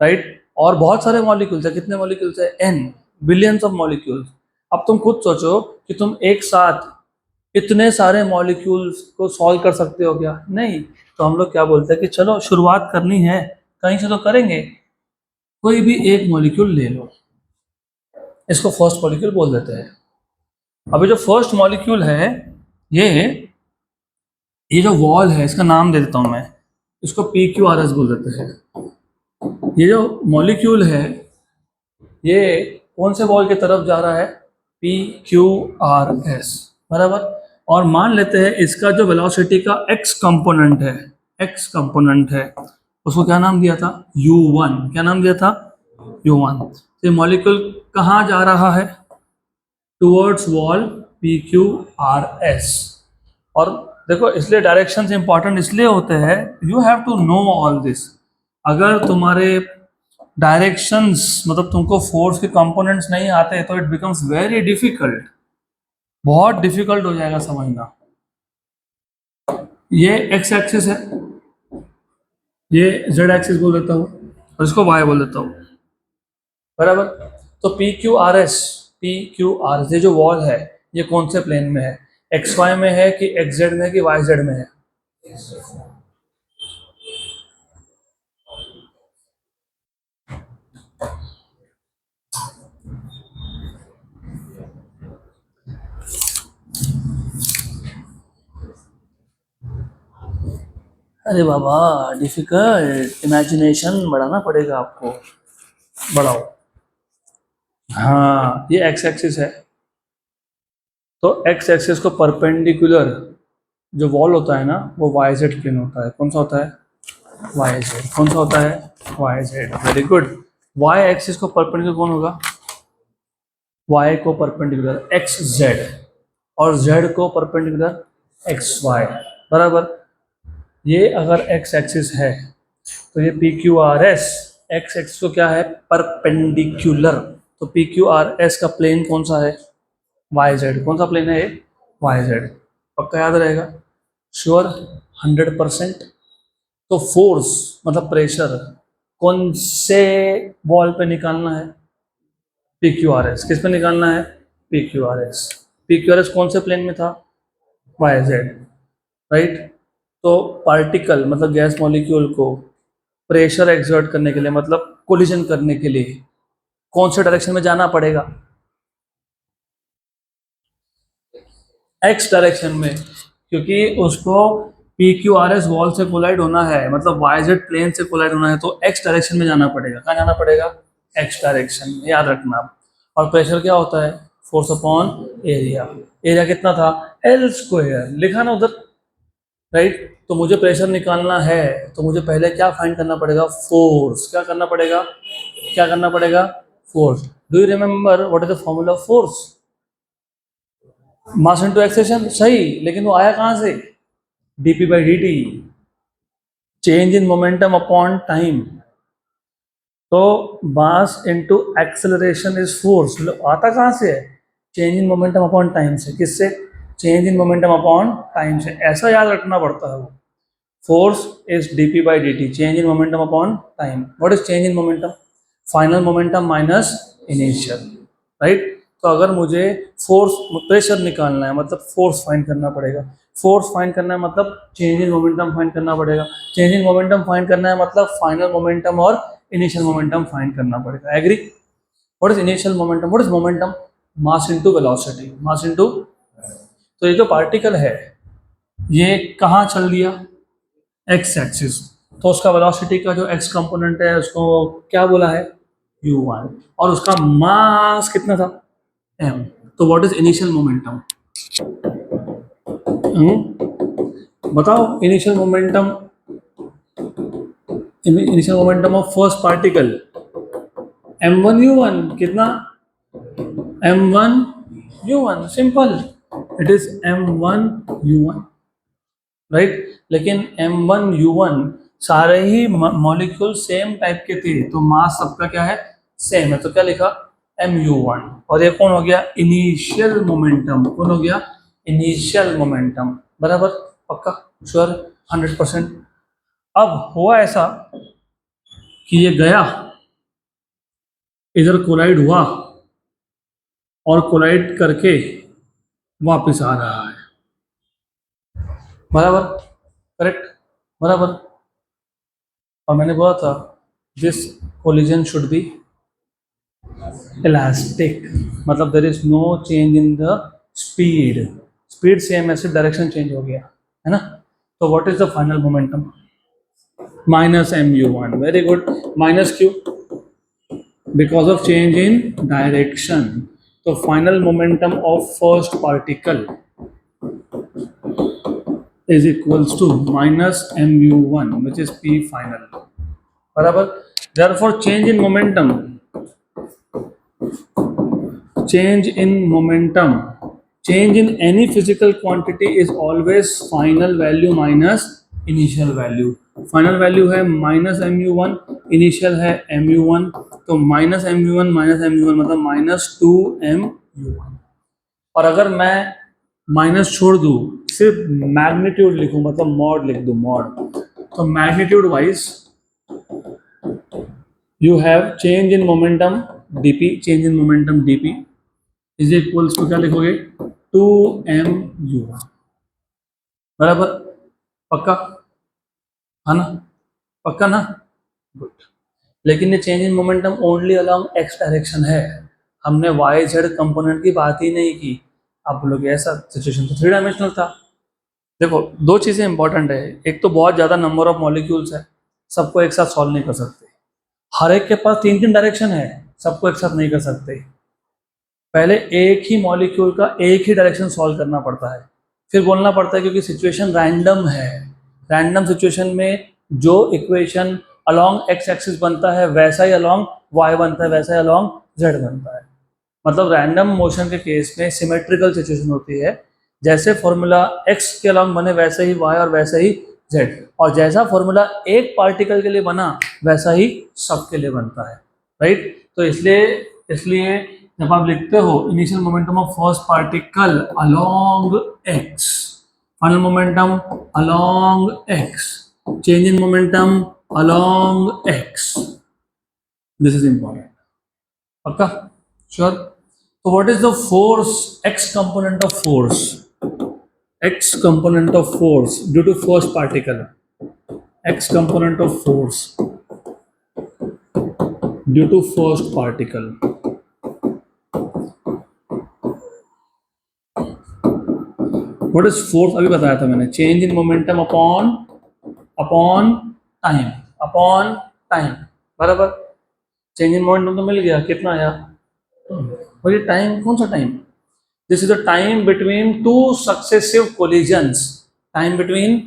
राइट। और बहुत सारे मॉलिक्यूल्स है। कितने मॉलिक्यूल्स है? n, billions of molecules. अब तुम खुद सोचो कि तुम एक साथ इतने सारे मॉलिक्यूल्स को सॉल्व कर सकते हो क्या? नहीं। तो हम लोग क्या बोलते हैं कि चलो शुरुआत करनी है, कहीं से तो करेंगे। कोई भी एक मॉलिक्यूल ले लो, इसको फर्स्ट मॉलिक्यूल बोल देते हैं। अभी जो फर्स्ट मॉलिक्यूल है, ये ये जो वॉल है इसका नाम दे देता हूं मैं, इसको PQRS बोल देते हैं। ये जो मॉलिक्यूल है ये कौन से वॉल की तरफ जा रहा है? PQRS। बराबर। और मान लेते हैं इसका जो वेलोसिटी का x कंपोनेंट है, उसको क्या नाम दिया था? U1। क्या नाम दिया था? U1। तो ये मॉलिक्यूल कहाँ जा रहा है? Towards wall PQRS। और देखो, इसलिए डायरेक्शंस इंपॉर्टेंट इसलिए होते हैं, you have to know all this. अगर तुम्हारे डायरेक्शंस मतलब तुमको फोर्स के कंपोनेंट्स नहीं आते तो इट बिकम्स वेरी डिफिकल्ट, बहुत डिफिकल्ट हो जाएगा समझना। ये एक्स एक्सिस है, ये जेड एक्सिस बोल देता हूँ और इसको वाई बोल देता हूँ। बराबर। तो पी क्यू आर ये जो वॉल है ये कौन से प्लेन में है? एक्स वाई में है कि एक्स जेड में है कि वाई जेड में है? अरे बाबा, डिफिकल्ट, इमेजिनेशन बढ़ाना पड़ेगा आपको। बढ़ाओ। हाँ, ये एक्स एक्सिस है, तो एक्स एक्सिस को परपेंडिकुलर जो वॉल होता है ना वो वाई जेड प्लेन होता है। कौन सा होता है? Y Z. कौन सा होता है? Y Z. Very good. Y axis को परपेंडिकुलर कौन होगा? वाई को परपेंडिकुलर एक्स जेड, और जेड को परपेंडिकुलर एक्स वाई। बराबर। ये अगर एक्स एक्सिस है तो ये P Q R S X axis को क्या है? परपेंडिकुलर। तो पी क्यू आर एस का प्लेन कौन सा है? Y Z. कौन सा प्लेन है ये? Y Z. पक्का याद रहेगा? श्योर? 100%। तो फोर्स मतलब प्रेशर कौन से वॉल पे निकालना है? P Q R S. किस पे निकालना है? P Q R S. P Q R S कौन से प्लेन में था? Y Z. राइट। तो पार्टिकल मतलब गैस मॉलिक्यूल को प्रेशर एक्सर्ट करने के लिए, मतलब कोलिजन करने के लिए कौन से डायरेक्शन में जाना पड़ेगा? एक्स डायरेक्शन में, क्योंकि उसको P Q R S wall से कोलाइड होना है, मतलब वाई जेड प्लेन से कोलाइड होना है, तो एक्स डायरेक्शन में जाना पड़ेगा। कहाँ जाना पड़ेगा? एक्स डायरेक्शन में, याद रखना आप। और प्रेशर क्या होता है? Force upon area. एरिया कितना था? एल स्क्वायर, लिखा ना उधर। राइट। तो मुझे प्रेशर निकालना है तो मुझे पहले क्या फाइंड करना पड़ेगा? फोर्स। क्या करना पड़ेगा? क्या करना पड़ेगा? Force. Do you remember what is the formula of force? Mass into acceleration. सही, लेकिन वो आया कहाँ से? dp/dt, change in momentum upon time. तो mass into acceleration is force, आता कहाँ से है? Change in momentum upon time से। किससे? Change in momentum upon time से। ऐसा याद रखना पड़ता है वो। Force is dp/dt, change in momentum upon time. What is change in momentum? Final momentum minus initial. Right. तो अगर मुझे फोर्स प्रेशर निकालना है मतलब फोर्स फाइंड करना पड़ेगा। फोर्स फाइंड करना है मतलब चेंज इन मोमेंटम फाइंड करना पड़ेगा। चेंज इन मोमेंटम फाइंड करना है मतलब फाइनल मोमेंटम और इनिशियल मोमेंटम फाइंड करना पड़ेगा। Agree? What is initial momentum? What is momentum? Mass into velocity. Mass into, तो ये जो पार्टिकल है ये कहाँ चल दिया? X axis. तो उसका वेलोसिटी का जो एक्स कंपोनेंट है उसको क्या बोला है, u1, और उसका मास कितना था, m। तो व्हाट इज इनिशियल मोमेंटम, बताओ initial momentum of first particle m1 u1 कितना, m1 u1, simple, it is m1 u1, right. लेकिन m1 u1 सारे ही मॉलिक्यूल सेम टाइप के थे, तो मास सबका क्या है, सेम है, तो क्या लिखा, mu1। और ये कौन हो गया, इनिशियल मोमेंटम, कौन हो गया, इनिशियल मोमेंटम, बराबर, पक्का, श्योर, 100%। अब हुआ ऐसा कि ये गया, इधर कोलाइड हुआ, और कोलाइड करके वापस आ रहा है, बराबर, करेक्ट, बराबर। और मैंने बोला था this collision should be elastic, मतलब there is no change in the speed, speed same है, सिर्फ डायरेक्शन चेंज हो गया है ना। तो what is the final momentum, -mu1, very good, minus Q, because of change in direction. तो final momentum of first particle is equals to -mu1, which is p final, बराबर। therefore change in any physical quantity is always final value minus initial value। Final value है -mu1, initial है mu1, तो -mu1 मतलब -2mu1। और अगर मैं minus छोड़ दूँ, सिर्फ मैग्नीट्यूड लिखूँ, मतलब मॉड लिख दूँ, मॉड, तो magnitude wise you have change in momentum dp, change in momentum dp is equals to क्या लिखोगे, 2mu1, बराबर, पक्का, है ना, पक्का ना, गुड। लेकिन ये change in momentum only along x direction है, हमने वाई जेड कंपोनेंट की बात ही नहीं की। आप लोग ऐसा सिचुएशन तो 3 डायमेंशनल था। देखो दो चीज़ें इंपॉर्टेंट है, एक तो बहुत ज़्यादा नंबर ऑफ मॉलिक्यूल्स है, सबको एक साथ सॉल्व नहीं कर सकते, हर एक के पास 3 डायरेक्शन है, सबको एक साथ नहीं कर सकते। पहले एक ही मॉलिक्यूल का एक ही डायरेक्शन सॉल्व करना पड़ता है, फिर बोलना पड़ता है, क्योंकि सिचुएशन रैंडम है, रैंडम सिचुएशन में जो इक्वेशन अलॉन्ग एक्स एक्सिस बनता है वैसा ही अलॉन्ग वाई बनता है, वैसा ही अलॉन्ग जेड बनता है। मतलब रैंडम मोशन के केस में सिमेट्रिकल सिचुएशन होती है, जैसे फॉर्मूला एक्स के अलॉन्ग बने वैसे ही वाई और वैसे ही जेड, और जैसा फॉर्मूला एक पार्टिकल के लिए बना वैसा ही सब के लिए बनता है, राइट। तो इसलिए जब आप लिखते हो initial momentum of first particle along x, final momentum along x, change in momentum along x, this is important, पक्का, श्योर। तो what is the force, x component of force, x component of force due to first particle, x component of force due to first particle, what is force, अभी बताया था मैंने, change in momentum upon time, बराबर। Change in momentum तो मिल गया, कितना आया, और ये टाइम कौन सा time, this is the time between two successive collisions, time between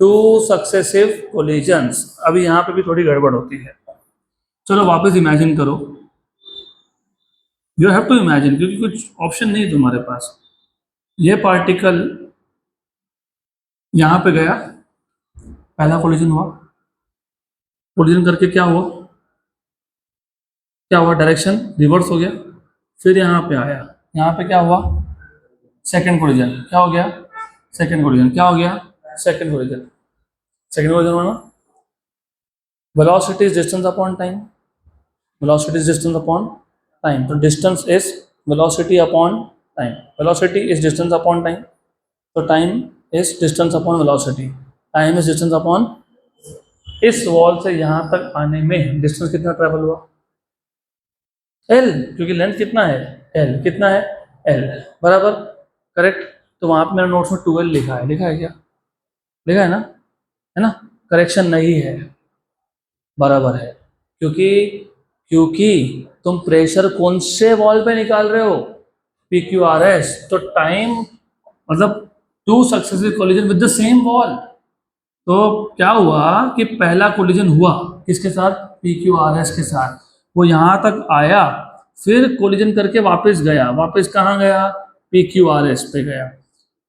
two successive collisions. अभी यहाँ पे भी थोड़ी गड़बड़ होती है, चलो वापस इमेजिन करो, यू हैव टू इमेजिन, क्योंकि कुछ ऑप्शन नहीं है तुम्हारे पास। ये पार्टिकल यहाँ पे गया, पहला कोलिजन हुआ, कोलिजन करके क्या हुआ, डायरेक्शन रिवर्स हो गया, फिर यहाँ पे आया, यहाँ पे क्या हुआ, सेकंड कोलिजन, क्या हो गया, सेकंड कोलिजन, क्या हो गया, सेकंड कोलिजन, हुआ ना। Velocity is distance upon time, velocity is distance upon time, तो distance is velocity upon time, velocity is distance upon time, तो time is distance upon velocity, time is distance upon, इस wall से यहाँ तक आने में डिस्टेंस कितना travel हुआ, एल, क्योंकि लेंथ कितना है, एल, कितना है, एल, बराबर, करेक्ट। तो वहाँ पे मेरे नोट्स में 12 लिखा है क्या, लिखा है ना, है ना, करेक्शन नहीं है, बराबर है, क्योंकि क्योंकि तुम प्रेशर कौन से वॉल पे निकाल रहे हो, PQRS, तो टाइम मतलब two successive collision with the same wall. तो क्या हुआ कि पहला कोलिजन हुआ किसके साथ, PQRS के साथ, वो यहाँ तक आया, फिर कोलिजन करके वापस गया, वापस कहाँ गया, PQRS पे गया।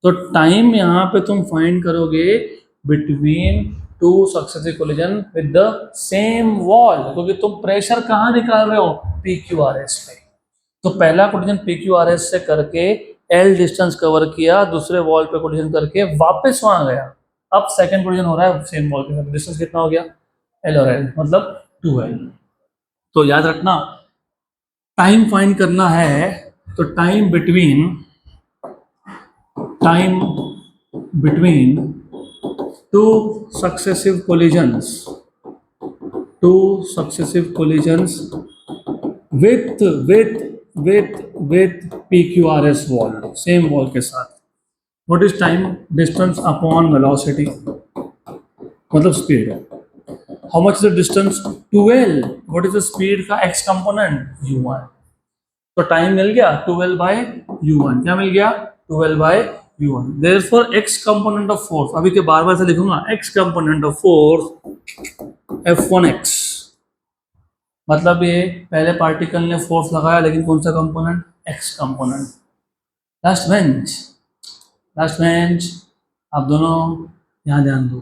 तो टाइम यहाँ पे तुम फाइंड करोगे between two successive collision with the same wall, क्योंकि तुम प्रेशर कहाँ निकाल रहे हो, PQRS पे। तो पहला कोलिजन PQRS से करके L डिस्टेंस कवर किया, दूसरे वॉल पे कोलिजन करके वापस वहां गया। अब सेकंड कोलिजन हो रहा है सेम वॉल के साथ, डिस्टेंस कितना हो गया, L और L मतलब 2L। तो याद रखना टाइम फाइंड करना है, तो time between two successive collisions with PQRS wall, same wall के साथ। What is time, distance upon velocity, मतलब speed. How much is the distance, 2L। What is the speed का x कंपोनेंट, u1। तो time मिल गया 2L by u1, क्या मिल गया, 2L by u1। Therefore x component of force, अभी के बार बार से लिखूंगा, x component of force F1x, मतलब ये पहले पार्टिकल ने फोर्स लगाया, लेकिन कौन सा component, x component. Last bench आप दोनों यहाँ ध्यान दो,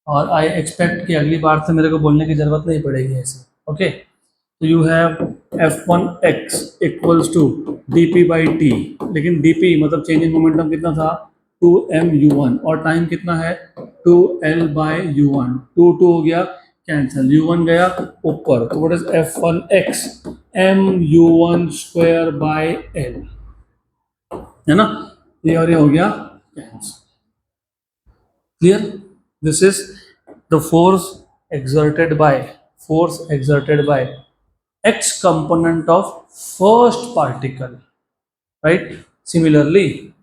और आई एक्सपेक्ट कि अगली बार से मेरे को बोलने की जरूरत नहीं पड़ेगी ऐसे, ओके। तो you have F1x equals to dp by T, लेकिन dp मतलब चेंज इन मोमेंटम कितना था, 2mu1, और टाइम कितना है, 2L बाय u1, 2 हो गया कैंसिल, u1 गया ऊपर, तो what is F1x, mu1 square by L, है ना, ये और ये हो गया cancel. Clear, this is the force exerted by x component of first particle, right? Similarly,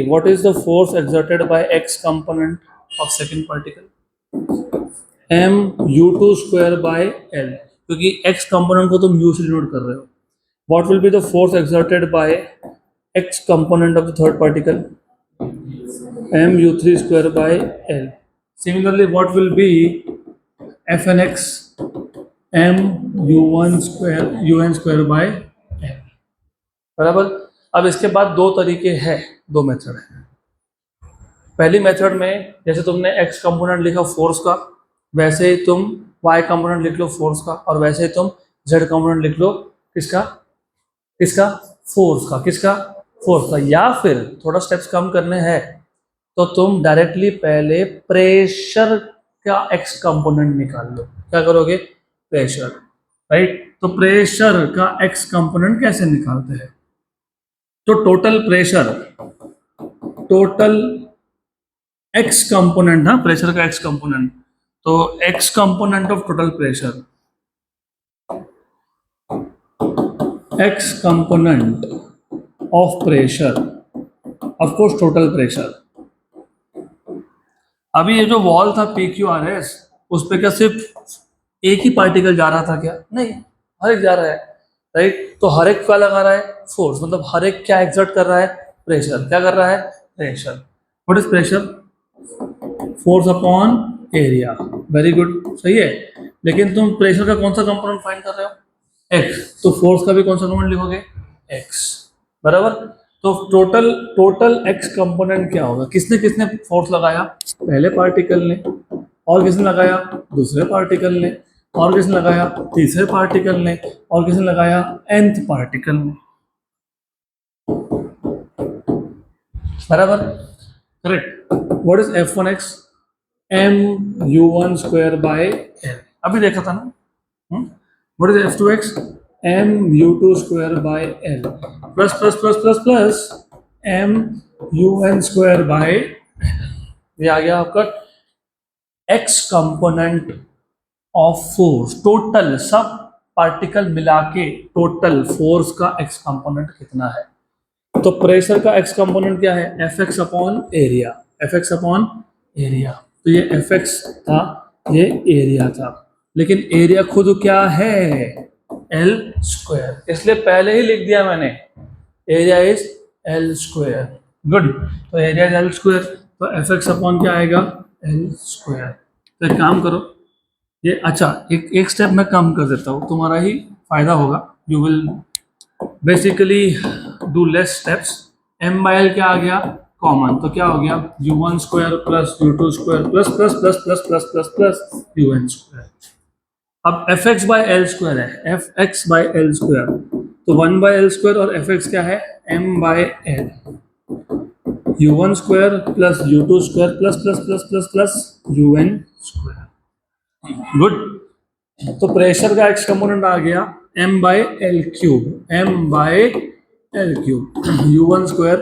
what is the force exerted by x component of second particle, mu2 square by L, क्योंकि x component को तुम u से denote कर रहे हो। what will be the force exerted by x component of the third particle, mu3 square by L. Similarly, what will be Fnx, mu1 square un square by L, बराबर। अब इसके बाद दो तरीके हैं, दो मेथड है। पहली मेथड में जैसे तुमने x कंपोनेंट लिखा फोर्स का, वैसे ही तुम y कंपोनेंट लिख लो फोर्स का, और वैसे ही तुम z कंपोनेंट लिख लो किसका, फोर्स का। या फिर थोड़ा स्टेप्स कम करने हैं, तो तुम डायरेक्टली पहले प्रेशर का x कंपोनेंट निकाल लो। क्या करोगे, प्रेशर, राइट। तो प्रेशर का x कंपोनेंट कैसे निकालते हैं, तो टोटल x कंपोनेंट, ना प्रेशर का x कंपोनेंट, तो x component of total pressure, x component of pressure, of course total pressure. अभी ये जो वॉल था PQRS, उस पे क्या सिर्फ एक ही पार्टिकल जा रहा था क्या, नहीं, हर एक जा रहा है, राइट। तो हर एक क्या लगा रहा है, फोर्स, मतलब हर एक क्या एक्सर्ट कर रहा है, प्रेशर। क्या कर रहा है, pressure. What is pressure, force upon area, very good, सही है। लेकिन तुम प्रेशर का कौन सा कंपोनेंट फाइंड कर रहे हो, x, तो फोर्स का भी कौन सा कंपोनेंट लिखोगे, x, बराबर। तो टोटल x कंपोनेंट क्या होगा, किसने फोर्स लगाया, पहले पार्टिकल ने, और किसने लगाया, दूसरे पार्टिकल ने, और किसने लगाया, तीसरे पार्टिकल ने, और किसने लगाया, nth पार्टिकल ने, बराबर, correct. What is F1x, mu1 square by L, अभी देखा था ना। What is F2x, mu2 square bye L, plus plus plus plus plus mun square bye L, ये आ गया आपका x component of force, total सब पार्टिकल मिला के टोटल फोर्स का x कंपोनेंट कितना है। तो प्रेशर का x कंपोनेंट क्या है, Fx अपॉन एरिया, तो ये एफ एक्स था, ये एरिया था, लेकिन एरिया खुद क्या है, एल स्क्वायर, इसलिए पहले ही लिख दिया मैंने, area is L square. Good, तो एरिया इज एल स्क्वायर, तो एफ एक्स अपॉन क्या आएगा, एल स्क्वायर। तो एक काम करो, ये अच्छा एक एक स्टेप मैं कम कर देता हूँ, तुम्हारा ही फायदा होगा, you will basically do less steps. M by L क्या आ गया, कॉमन, तो क्या हो गया, U one square plus U two square plus plus plus plus plus plus plus U N square. अब F X by L square है, F X by L square, तो वन बाई एल स्क्वायर और F X क्या है, M by L, U one square plus U two square plus plus plus plus plus U N square. Good, तो pressure का X component आ गया M by L cube, M by L cube, U one square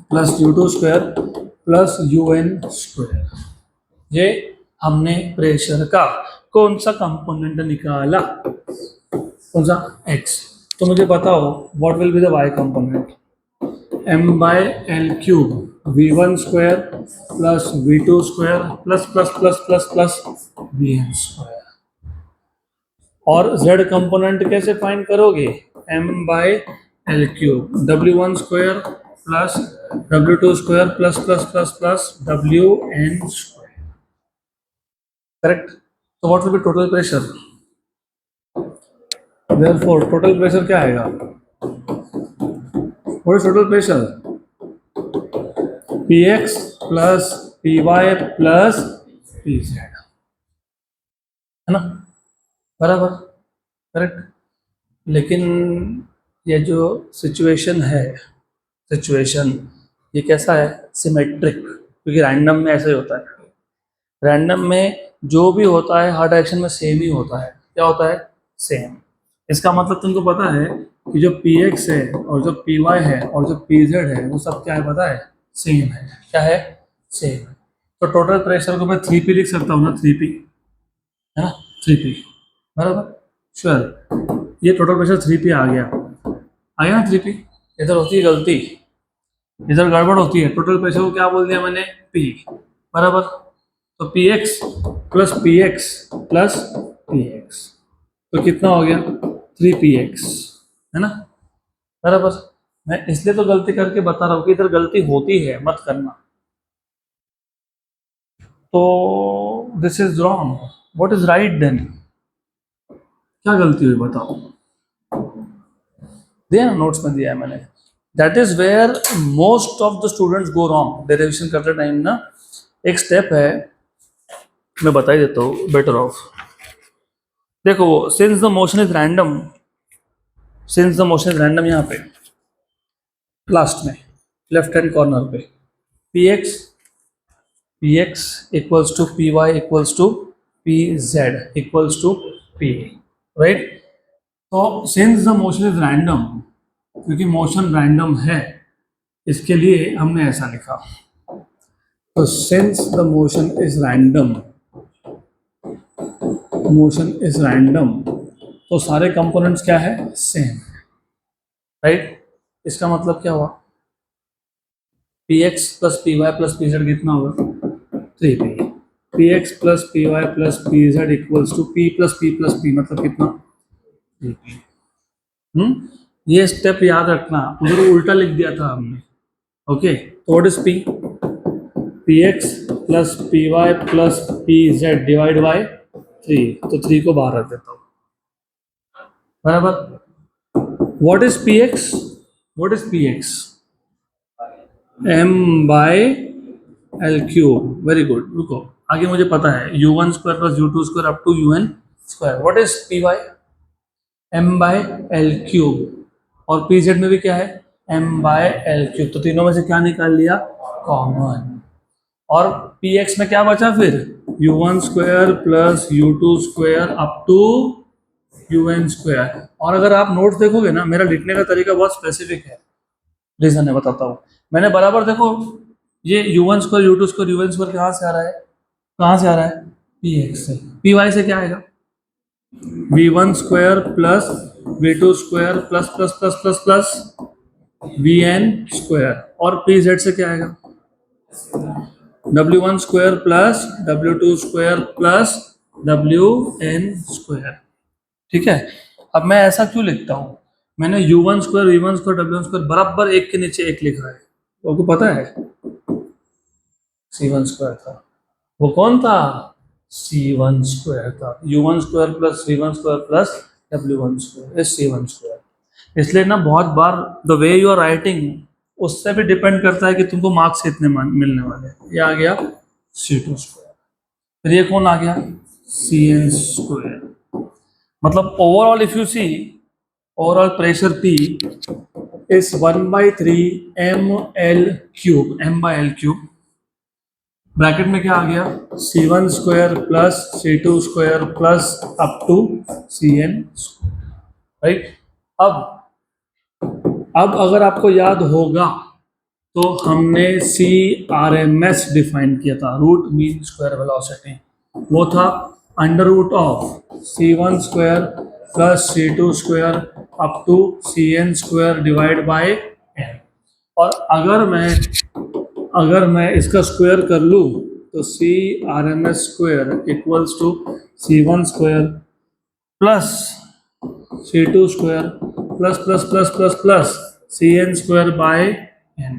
plus U two square plus U N square. ये हमने pressure का कौन सा component निकाला, कौन सा, एक्स। तो मुझे बताओ what will be the Y component, M by L cube V one square plus V two square plus plus plus plus plus V N square. और z कंपोनेंट कैसे फाइंड करोगे, m by L cube W one square plus W two square plus plus plus plus W N square. Correct, तो what will be total pressure, therefore total pressure क्या आएगा, what is total pressure, px plus py plus pz, है ना, बराबर, correct. लेकिन ये जो situation है, सिचुएशन ये कैसा है, सिमेट्रिक, क्योंकि रैंडम में ऐसा ही होता है, रैंडम में जो भी होता है हर डायरेक्शन में सेम ही होता है, क्या होता है, सेम। इसका मतलब तुमको पता है कि जो px है और जो py है और जो pz है वो सब क्या है पता है, सेम है, क्या है, सेम है। तो टोटल प्रेशर को मैं 3p लिख सकता हूँ ना, 3p, है ना, 3p, बराबर, श्योर, ये टोटल प्रेशर 3p आ गया ना, 3p। इधर होती है गलती, इधर गड़बड़ होती है, टोटल प्रेशर को क्या बोल दिया मैंने, p, बराबर, तो px plus px plus px, तो कितना हो गया, 3px, है ना, बराबर। मैं इसलिए तो गलती करके बता रहा हूँ कि इधर गलती होती है, मत करना। तो this is wrong, what is right then, क्या गलती हुई बताओ, दिया ना, नोट्स में दिया है मैंने। That is where most of the students go wrong, derivation करते टाइम ना। एक स्टेप है, मैं बता ही देता हूँ, बेटर ऑफ, देखो, since the motion is random, since the motion is random, यहाँ पे लास्ट में लेफ्ट हैंड कॉर्नर पे px equals to py equals to pz equals to p, right. तो since the motion is random, क्योंकि motion random है, इसके लिए हमने ऐसा लिखा। तो since the motion is random, motion is random, तो सारे कंपोनेंट्स क्या है, सेम, राइट। इसका मतलब क्या हुआ, px plus py plus pz कितना होगा, 3p, px plus py plus pz equals to p plus p मतलब कितना, 3p। ये स्टेप याद रखना, उधर उल्टा लिख दिया था हमने, ओके। तो what is p, px plus py plus pz divide by 3, तो 3 को बाहर रख देता हूँ, बराबर। What is px, what is px, m by L cube, very good. रुको, आगे मुझे पता है, U one square plus U two square up to U N square. What is P Y, M by L cube, और P Z में भी क्या है, एम बाय एल क्यूब, तो तीनों में से क्या निकाल लिया, कॉमन। और पी एक्स में क्या बचा फिर, U one square plus U two square up to U N square. और अगर आप नोट्स देखोगे ना, मेरा लिखने का तरीका बहुत स्पेसिफिक है, रीजन है, बताता हूँ। मैंने बराबर देखो, ये U one square U two square U N square कहाँ से आ रहा है, कहाँ से आ रहा है, पी एक्स से। पी वाई से क्या आएगा, V one square plus V two square plus plus plus plus plus V N square. और पी जेड से क्या आएगा, W1 square plus W2 square plus WN square. ठीक है, अब मैं ऐसा क्यों लिखता हूँ, मैंने U1 square V1 square W1 square बराबर एक के नीचे एक लिखा है, तो आपको पता है C1 स्क्वायर था, वो कौन था, C1 स्क्वायर था। U1 square plus V1 square plus W1 square is C1 square. इसलिए ना बहुत बार the way you are writing उससे भी डिपेंड करता है कि तुमको मार्क्स कितने मिलने वाले हैं। ये आ गया C2 स्क्वायर, फिर ये कौन आ गया CN स्क्वायर। मतलब overall if you see, overall pressure P is 1/3 ml cube, m/l cube. Bracket में क्या आ गया C1 square plus C2 square plus up to CN square, right. अब अगर आपको याद होगा तो हमने CRMS डिफाइन किया था, रूट मीन स्क्वायर वेलोसिटी। वो था under root of C1 square plus C2 square up to CN square divide by n। और अगर मैं इसका स्क्वायर कर लूँ तो CRMS square equals to C1 square plus C2 square plus plus plus plus plus CN square by n।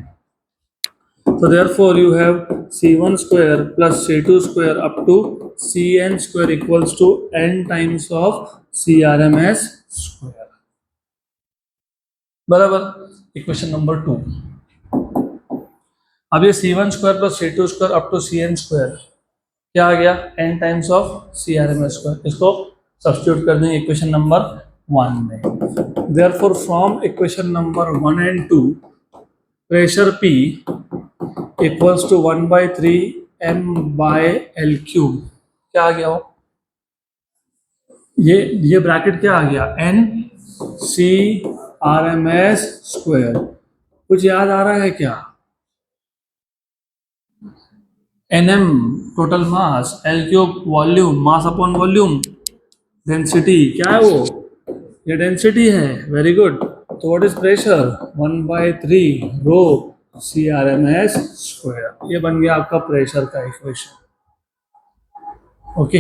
So therefore you have C1 square plus C2 square up to CN square equals to n times of CRMS square। बराबर। Equation number 2। अब ये C1 square plus C2 square up to CN square क्या आ गया, n times of CRMS square. इसको substitute कर देंगे equation number 1 में। Therefore from equation number 1 and 2 pressure P equals to 1/3 m/l cube क्या आ गया हो, ये ब्रैकेट क्या आ गया n CRMS स्क्वायर। कुछ याद आ रहा है क्या, nm total mass, l cube volume, mass upon volume, density क्या है वो, ये डेंसिटी है, वेरी गुड। तो what is pressure 1/3 rho CRMS square. ये बन गया आपका प्रेशर का इक्वेशन। ओके,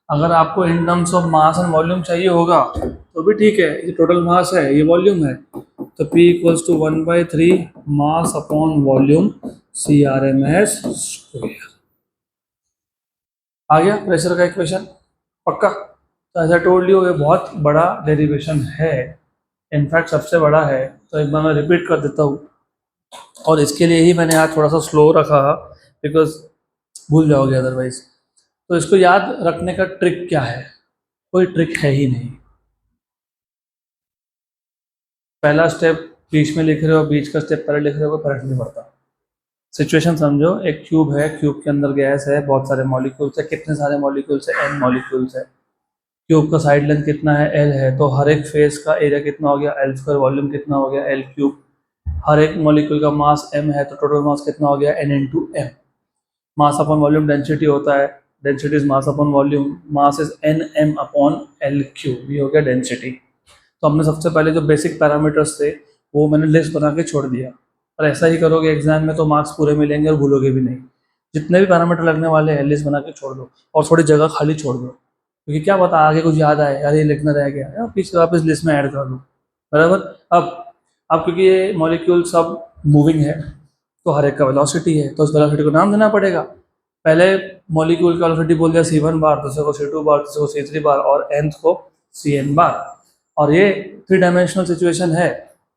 अगर आपको in terms of mass and volume चाहिए होगा तो भी ठीक है, ये टोटल मास है, ये वॉल्यूम है, तो P equals to 1/3 mass upon volume CRMS square. आ गया प्रेशर का इक्वेशन, पक्का। तो ऐसा टोल्ड यू, ये बहुत बड़ा डेरिवेशन है, इनफैक्ट सबसे बड़ा है। तो एक बार मैं रिपीट कर देता हूँ, और इसके लिए ही मैंने आज थोड़ा सा स्लो रखा बिकॉज भूल जाओगे अदरवाइज। तो इसको याद रखने का ट्रिक क्या है, कोई ट्रिक है ही नहीं। पहला स्टेप बीच में लिख रहे हो, बीच का स्टेप पहले लिख रहे हो, फर्क नहीं पड़ता। सिचुएशन समझो, एक क्यूब है, क्यूब के अंदर गैस है, बहुत सारे मॉलिक्यूल्स है, कितने सारे मॉलिक्यूल्स है, n मॉलिक्यूल्स है। क्यूब का साइड लेंथ कितना है, l है, तो हर एक फेस का एरिया कितना हो गया, l स्क्वायर, वॉल्यूम कितना हो गया, l क्यूब। हर एक मॉलिक्यूल का मास m है, तो टोटल मास कितना हो गया, n इंटू m। मास अपॉन वॉल्यूम डेंसिटी होता है, density is mass upon volume, mass is nm upon l cube, ये हो गया डेंसिटी। तो हमने सबसे पहले जो बेसिक पैरामीटर्स थे वो मैंने लिस्ट बना के छोड़ दिया, और ऐसा ही करोगे एग्जाम में तो मार्क्स पूरे मिलेंगे और भूलोगे भी नहीं। जितने भी पैरामीटर लगने वाले हैं लिस्ट बना के छोड़ दो, और थोड़ी जगह खाली छोड़ दो, क्योंकि क्या पता आगे कुछ याद आए, यार ये लिखना रह गया यार, पीछे वापस लिस्ट में ऐड कर दो। बराबर। अब क्योंकि ये मॉलिक्यूल सब मूविंग है तो हर एक का वेलोसिटी है, तो उस वेलोसिटी को नाम देना पड़ेगा। पहले मॉलिक्यूल का वेलोसिटी बोल दिया C1 बार, दूसरे को C2 बार, तीसरे को C3 बार, और nth को CN बार। और ये 3 डायमेंशनल सिचुएशन है,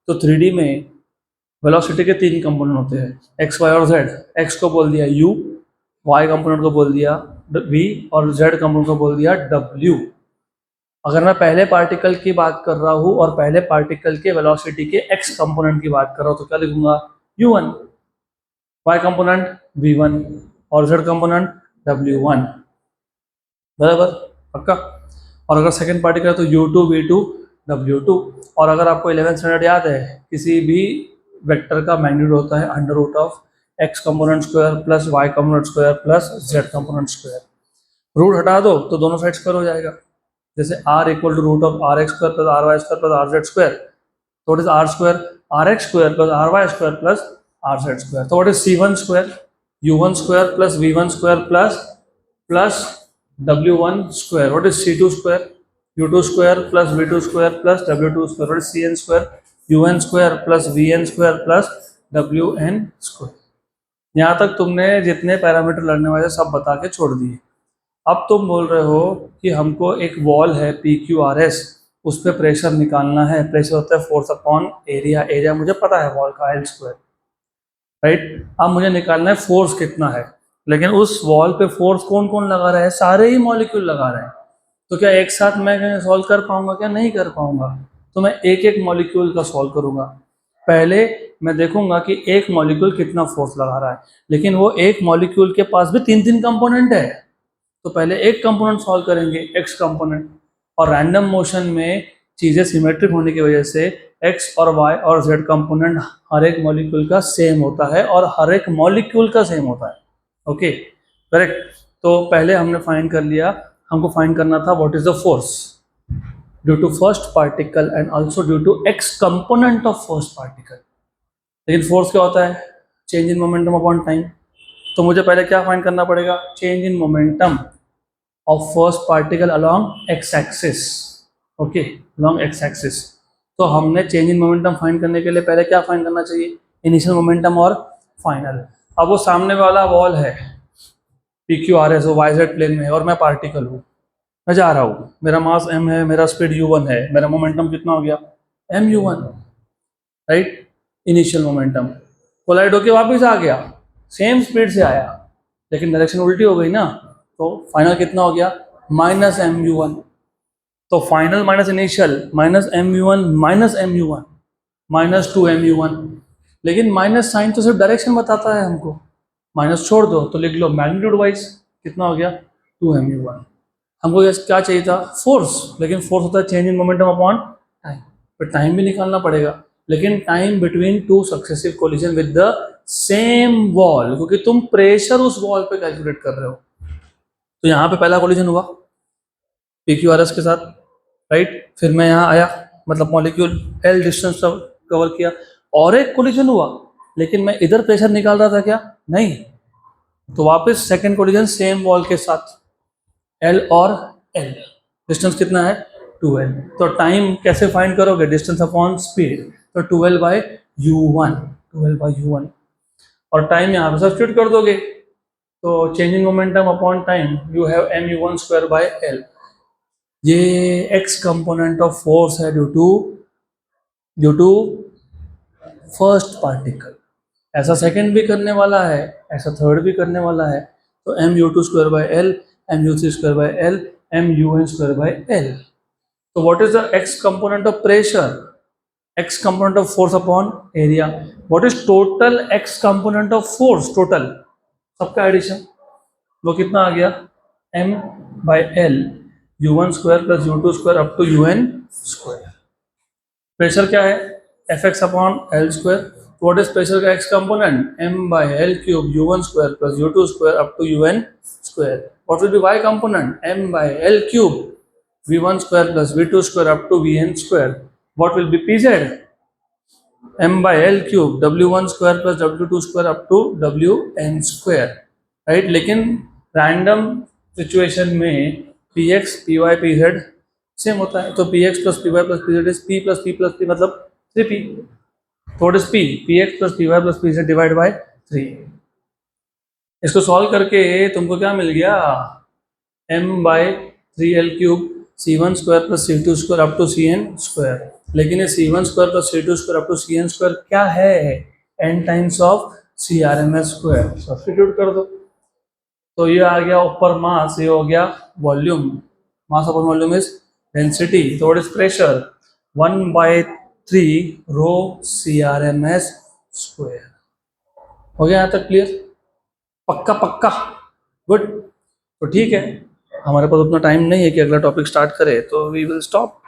तो 3D में वेलोसिटी के 3 कंपोनेंट होते हैं, x, y और z। x को बोल दिया u, y कंपोनेंट को बोल दिया v, और z कंपोनेंट को बोल दिया w। अगर मैं पहले पार्टिकल की बात कर रहा हूँ और पहले पार्टिकल के वेलोसिटी के x कंपोनेंट की बात कर रहा हूँ तो क्या लिखूंगा, u1, y कंपोनेंट v1 और z कंपोनेंट w1। बराबर, पक्का। और अगर सेकेंड पार्टिकल है तो u2, v2, w2। और अगर आपको 11th स्टैंडर्ड याद है, किसी भी वेक्टर का मैग्नीट्यूड होता है under root of x component square plus y component square plus z component square. Root हटा दो तो दोनों साइड स्क्वायर हो जाएगा। जैसे r equal to root of R X square plus R Y square plus R Z square, तो what is R square, R X square plus R Y square plus R Z square. तो what is C1 square, u1 square plus v1 square plus w1 square. What is c2 square? u2 square plus v2 square plus w2 square. What is cn square? un square plus vn square plus wn square. यहाँ तक तुमने जितने parameter लगने वाले सब बता के छोड़ दिए. अब तुम बोल रहे हो कि हमको एक वॉल है पी क्यू आर एस, उस पर प्रेशर निकालना है. प्रेशर होता है फोर्स अपॉन एरिया. एरिया मुझे पता है वॉल का, एल स्क्वायर, राइट. अब मुझे निकालना है फोर्स कितना है. लेकिन उस वॉल पे फोर्स कौन कौन लगा रहा है? सारे ही मॉलिक्यूल लगा रहे हैं. तो क्या एक साथ मैं सॉल्व कर पाऊंगा? क्या नहीं कर पाऊंगा. तो मैं एक एक मॉलिक्यूल का सॉल्व करूंगा. पहले मैं देखूंगा कि एक मॉलिक्यूल कितना फोर्स लगा रहा है. लेकिन वो एक मॉलिक्यूल के पास भी तीन तीन कंपोनेंट है. तो पहले एक कंपोनेंट सॉल्व करेंगे, एक्स कंपोनेंट. और रैंडम मोशन में चीज़ें सिमेट्रिक होने की वजह से एक्स और वाई और जेड कंपोनेंट हर एक मॉलिक्यूल का सेम होता है और हर एक मॉलिक्यूल का सेम होता है. Okay, correct. तो पहले हमने फाइंड कर लिया. हमको फाइंड करना था what is the force due to first particle and also due to x component of first particle. लेकिन फोर्स क्या होता है? Change in momentum upon time. तो मुझे पहले क्या फाइंड करना पड़ेगा? Change in momentum of first particle along x axis. Okay, along x axis. तो हमने चेंज इन मोमेंटम फाइंड करने के लिए पहले क्या फाइंड करना चाहिए? इनिशियल मोमेंटम और फाइनल. अब वो सामने वाला वॉल है पी क्यू आर एस, वो वाई जेड प्लेन में है और मैं पार्टिकल हूँ. मैं जा रहा हूँ, मेरा मास m है, मेरा स्पीड u1 है, मेरा मोमेंटम कितना हो गया? mu1, right. Initial momentum. Collide होके वापस आ गया, सेम स्पीड से आया, लेकिन डायरेक्शन उल्टी हो गई ना. तो फाइनल कितना हो गया? Minus mu1. तो final minus initial minus mu1 minus mu1 minus 2mu1. लेकिन माइनस साइन तो सिर्फ डायरेक्शन बताता है हमको. माइनस छोड़ दो तो लिख लो मैग्नीट्यूड वाइज कितना हो गया? 2mu1. हमको क्या चाहिए था? फोर्स. लेकिन फोर्स होता है change in momentum upon time. फिर टाइम भी निकालना पड़ेगा. लेकिन time between two successive collision with the same wall, क्योंकि तुम प्रेशर उस वॉल पे कैलकुलेट कर रहे हो. तो यहाँ पे पहला कोलिजन हुआ पी क्यू आर एस के साथ, राइट. फिर मैं यहाँ आया, मतलब मॉलिक्यूल एल डिस्टेंस कवर किया, और एक कोलिजन हुआ. लेकिन मैं इधर प्रेशर निकाल रहा था क्या? नहीं. तो वापस सेकेंड कोलिजन सेम वॉल के साथ, एल और एल. डिस्टेंस कितना है? 2l. तो टाइम कैसे फाइंड करोगे? Distance upon speed. तो 2l/u1, 2l/u1. और टाइम यहाँ पे सब्स्टिट्यूट कर दोगे. तो changing momentum upon time you have mu1 square by L. ये एक्स कंपोनेंट ऑफ फोर्स है ड्यू टू फर्स्ट पार्टिकल. ऐसा सेकंड भी करने वाला है, ऐसा थर्ड भी करने वाला है. तो mu2 square by L, mu3 square by L, mun square by L. तो what is the X component of pressure? X component of force upon area. What is total X component of force? Total सबका addition, वो कितना आ गया? m by L u1 square plus u2 square up to un square. Pressure क्या है? fx upon L square. What is pressure का X component? m by L cube u1 square plus u2 square up to un square. What will be y component? m by L cube v1 square plus v2 square up to vn square. What will be pz? m by L cube w1 square plus w2 square up to wn square, right. लेकिन random situation में px py pz same होता है. तो px plus py plus pz is p plus p मतलब 3p. What is p? px plus py plus pz divide by 3. इसको solve करके तुमको क्या मिल गया? m by 3l cube c1 square plus c2 square up to cn square. लेकिन ये c1 square plus c2 square up to cn square क्या है? n times of CRMS square. Substitute कर दो. तो ये आ गया ऊपर मास, ये हो गया volume. Mass upon volume is density. तो what is pressure? 1/3 rho CRMS square. हो गया यहाँ तक क्लियर? पक्का पक्का, गुड. तो ठीक है, हमारे पास उतना टाइम नहीं है कि अगला टॉपिक स्टार्ट करें, तो वी विल स्टॉप.